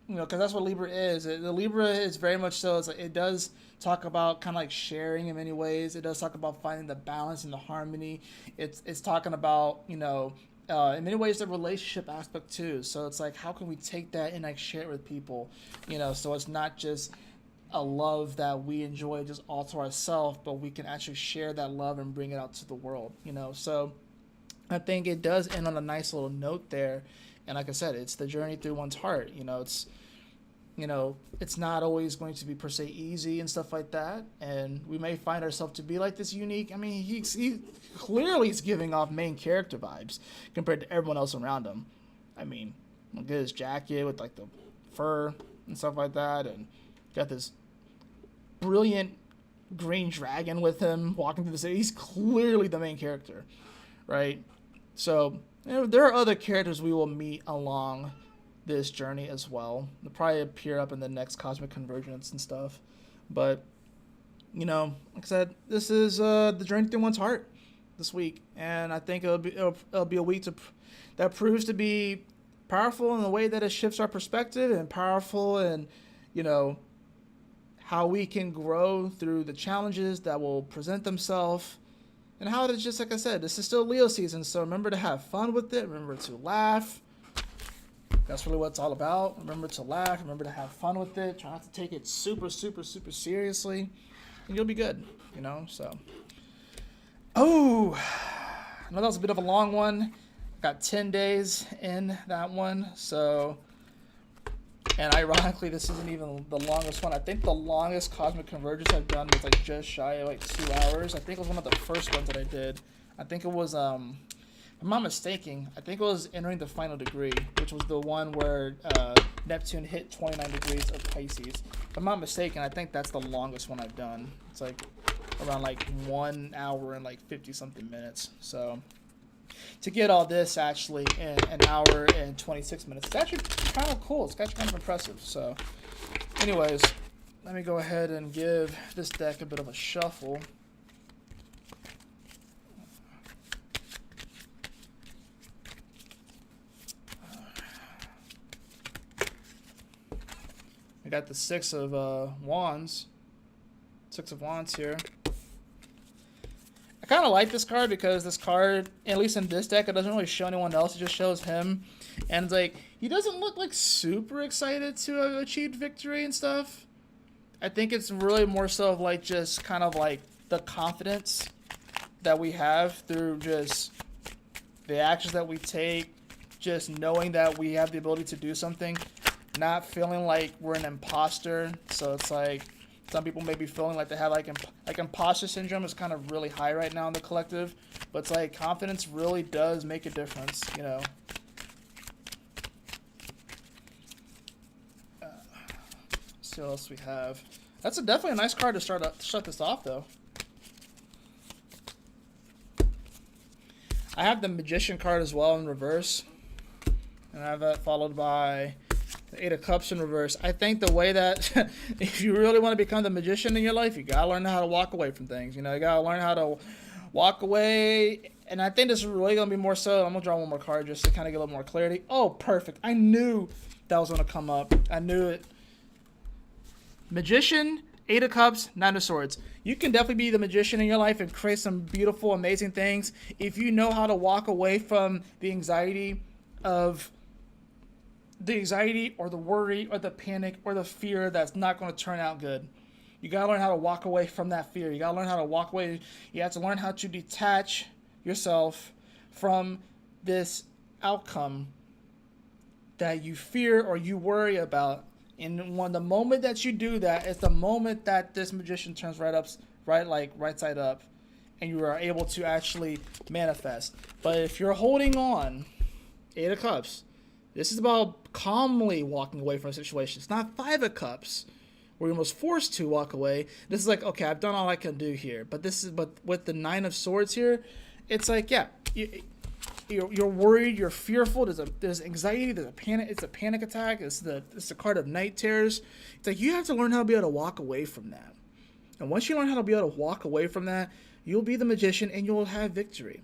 You know, because that's what Libra is. The Libra is very much so. It's like, it does talk about kind of like sharing in many ways. It does talk about finding the balance and the harmony. It's talking about, you know, in many ways the relationship aspect too. So it's like, how can we take that and like share it with people? You know, so it's not just a love that we enjoy just all to ourselves, but we can actually share that love and bring it out to the world. You know, so I think it does end on a nice little note there. And like I said, it's the journey through one's heart. You know, it's not always going to be per se easy and stuff like that. And we may find ourselves to be like this unique. I mean, he clearly is giving off main character vibes compared to everyone else around him. I mean, look at his jacket with like the fur and stuff like that. And got this brilliant green dragon with him walking through the city. He's clearly the main character, right? So, you know, there are other characters we will meet along this journey as well. They'll probably appear up in the next Cosmic Convergence and stuff. But, you know, like I said, this is the journey through one's heart. this week, and I think it'll be a week that proves to be powerful in the way that it shifts our perspective, and powerful in, you know, how we can grow through the challenges that will present themselves, and how it is, just like I said, this is still Leo season, so remember to have fun with it. Remember to laugh. That's really what it's all about. Remember to laugh. Remember to have fun with it. Try not to take it super, super, super seriously, and you'll be good, you know, so. Oh, I know that was a bit of a long one. Got 10 days in that one, so, and ironically, this isn't even the longest one. I think the longest cosmic convergence I've done was like just shy of like 2 hours. I think it was one of the first ones that I did. I think it was, if I'm not mistaken, I think it was entering the final degree, which was the one where Neptune hit 29 degrees of Pisces. If I'm not mistaken, I think that's the longest one I've done. It's like around like 1 hour and like 50 something minutes. So to get all this actually in an hour and 26 minutes, it's actually kind of cool. It's actually kind of impressive. So anyways, let me go ahead and give this deck a bit of a shuffle. I got the Six of Wands. Six of Wands here. I kind of like this card because this card, at least in this deck, it doesn't really show anyone else. It just shows him. And it's like, he doesn't look like super excited to have achieved victory and stuff. I think it's really more so of like just kind of like the confidence that we have through just the actions that we take, just knowing that we have the ability to do something, not feeling like we're an imposter. So it's like, some people may be feeling like they have like imposter syndrome is kind of really high right now in the collective, but it's like confidence really does make a difference, you know. Let's see what else we have. That's definitely a nice card to start this off, though. I have the Magician card as well in reverse, and I have that followed by the Eight of Cups in reverse. I think the way that if you really want to become the magician in your life, you gotta learn how to walk away from things. You know, you gotta learn how to walk away. And I think this is really gonna be more so. I'm gonna draw one more card just to kind of get a little more clarity. Oh, perfect! I knew that was gonna come up. I knew it. Magician, Eight of Cups, Nine of Swords. You can definitely be the magician in your life and create some beautiful, amazing things if you know how to walk away from the anxiety or the worry or the panic or the fear that's not going to turn out good. You got to learn how to walk away from that fear. You got to learn how to walk away. You have to learn how to detach yourself from this outcome that you fear or you worry about. And when the moment that you do that, it's the moment that this magician turns right side up, and you are able to actually manifest. But if you're holding on, Eight of Cups, this is about calmly walking away from a situation. It's not Five of Cups, where you're almost forced to walk away. This is like, okay, I've done all I can do here. But with the Nine of Swords here, it's like, yeah, you're worried, you're fearful. There's anxiety, there's a panic. It's a panic attack. It's the card of night terrors. It's like you have to learn how to be able to walk away from that. And once you learn how to be able to walk away from that, you'll be the magician and you'll have victory.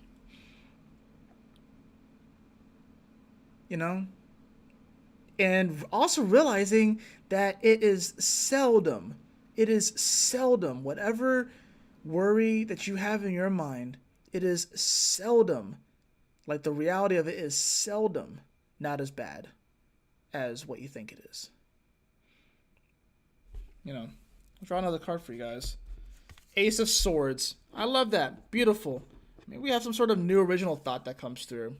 You know? And also realizing that it is seldom, whatever worry that you have in your mind, it is seldom, like the reality of it is seldom not as bad as what you think it is. You know, I'll draw another card for you guys. Ace of Swords. I love that. Beautiful. Maybe we have some sort of new original thought that comes through.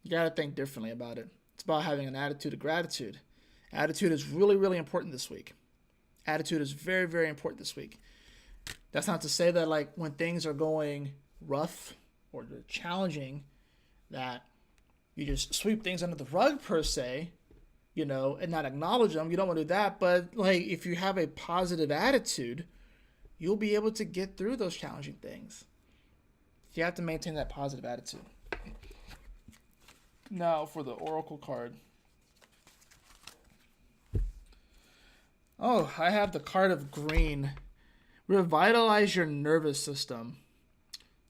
You got to think differently about it. It's about having an attitude of gratitude. Attitude is really, really important this week. Attitude is very, very important this week. That's not to say that like when things are going rough or challenging, that you just sweep things under the rug per se, you know, and not acknowledge them. You don't want to do that. But like if you have a positive attitude, you'll be able to get through those challenging things. You have to maintain that positive attitude. Now for the Oracle card. Oh, I have the card of green. Revitalize your nervous system.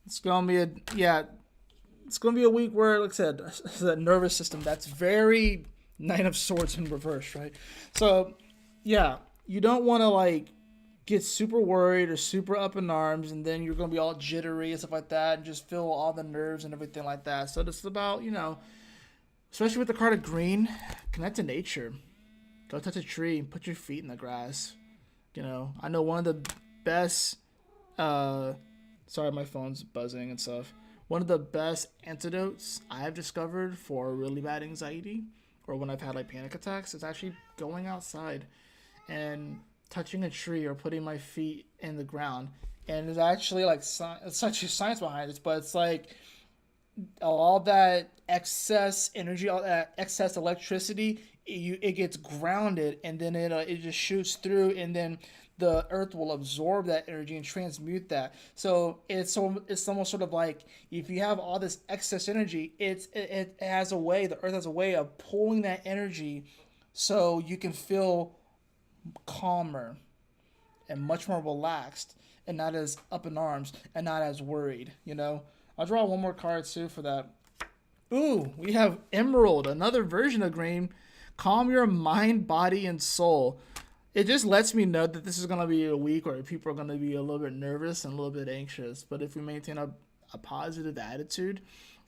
It's gonna be it's gonna be a week where, like I said, that nervous system that's very Nine of Swords in reverse, right? So, yeah, you don't want to like get super worried or super up in arms, and then you're gonna be all jittery and stuff like that, and just feel all the nerves and everything like that. So it's about, especially with the card of green, connect to nature. Go touch a tree, put your feet in the grass. I know one of the best. Sorry, my phone's buzzing and stuff. One of the best antidotes I've discovered for really bad anxiety, or when I've had like panic attacks, is actually going outside and touching a tree or putting my feet in the ground. And it's actually like it's actually science behind this, but it's like all that excess energy, all that excess electricity, it gets grounded, and then it just shoots through, and then the earth will absorb that energy and transmute that. So it's almost sort of like if you have all this excess energy, it has a way, the earth has a way of pulling that energy, so you can feel calmer and much more relaxed, and not as up in arms and not as worried. I'll draw one more card too for that. Ooh, we have Emerald, another version of green. Calm your mind, body, and soul. It just lets me know that this is going to be a week where people are going to be a little bit nervous and a little bit anxious. But if we maintain a positive attitude,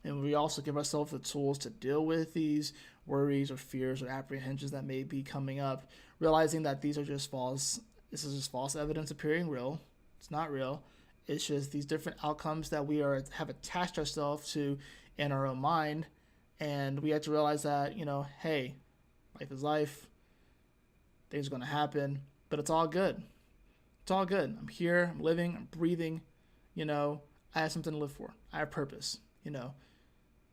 and we also give ourselves the tools to deal with these worries or fears or apprehensions that may be coming up, realizing that these are just false. This is just false evidence appearing real. It's not real. It's just these different outcomes that we have attached ourselves to in our own mind. And we have to realize that, hey, life is life. Things are going to happen, but it's all good. It's all good. I'm here. I'm living. I'm breathing. I have something to live for. I have purpose,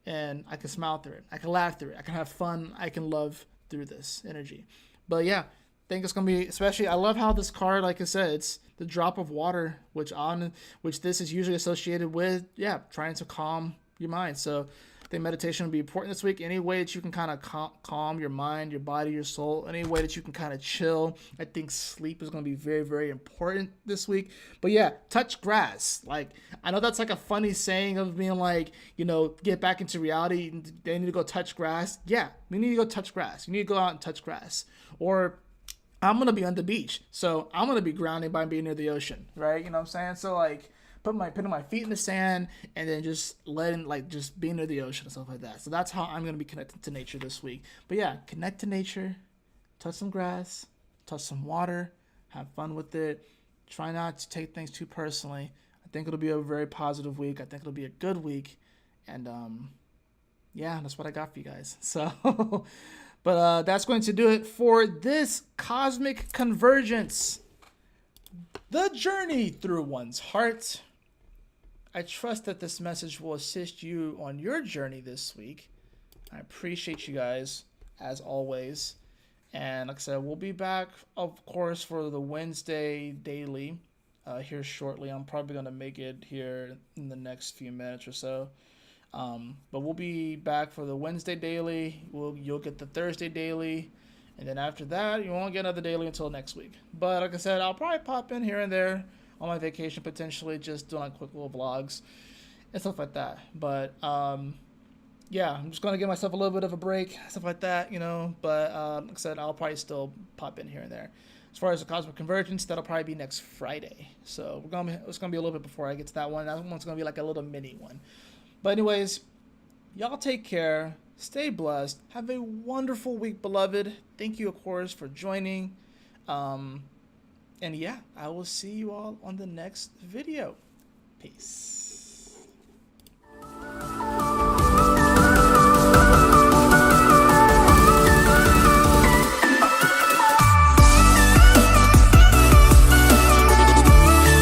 and I can smile through it. I can laugh through it. I can have fun. I can love through this energy. But yeah, I think it's going to be, especially, I love how this card, like I said, it's the drop of water, which this is usually associated with, trying to calm your mind. So I think meditation will be important this week. Any way that you can kind of calm your mind, your body, your soul, any way that you can kind of chill. I think sleep is going to be very, very important this week. But yeah, touch grass. Like, I know that's like a funny saying of being like, get back into reality. They need to go touch grass. Yeah, we need to go touch grass. You need to go out and touch grass. Or I'm going to be on the beach, so I'm going to be grounding by being near the ocean, right? You know what I'm saying? So like, putting my feet in the sand, and then just just being near the ocean and stuff like that. So that's how I'm going to be connected to nature this week. But yeah, connect to nature, touch some grass, touch some water, have fun with it. Try not to take things too personally. I think it'll be a very positive week. I think it'll be a good week. And that's what I got for you guys. So, but that's going to do it for this Cosmic Convergence. The journey through one's heart. I trust that this message will assist you on your journey this week. I appreciate you guys, as always. And like I said, we'll be back, of course, for the Wednesday daily here shortly. I'm probably going to make it here in the next few minutes or so. But we'll be back for the Wednesday daily. You'll get the Thursday daily. And then after that, you won't get another daily until next week. But like I said, I'll probably pop in here and there on my vacation, potentially just doing like quick little vlogs and stuff like that. But I'm just going to give myself a little bit of a break, stuff like that, But like I said, I'll probably still pop in here and there. As far as the Cosmic Convergence, that'll probably be next Friday. So it's going to be a little bit before I get to that one. That one's going to be like a little mini one. But anyways, y'all take care. Stay blessed. Have a wonderful week, beloved. Thank you, of course, for joining. And I will see you all on the next video. Peace.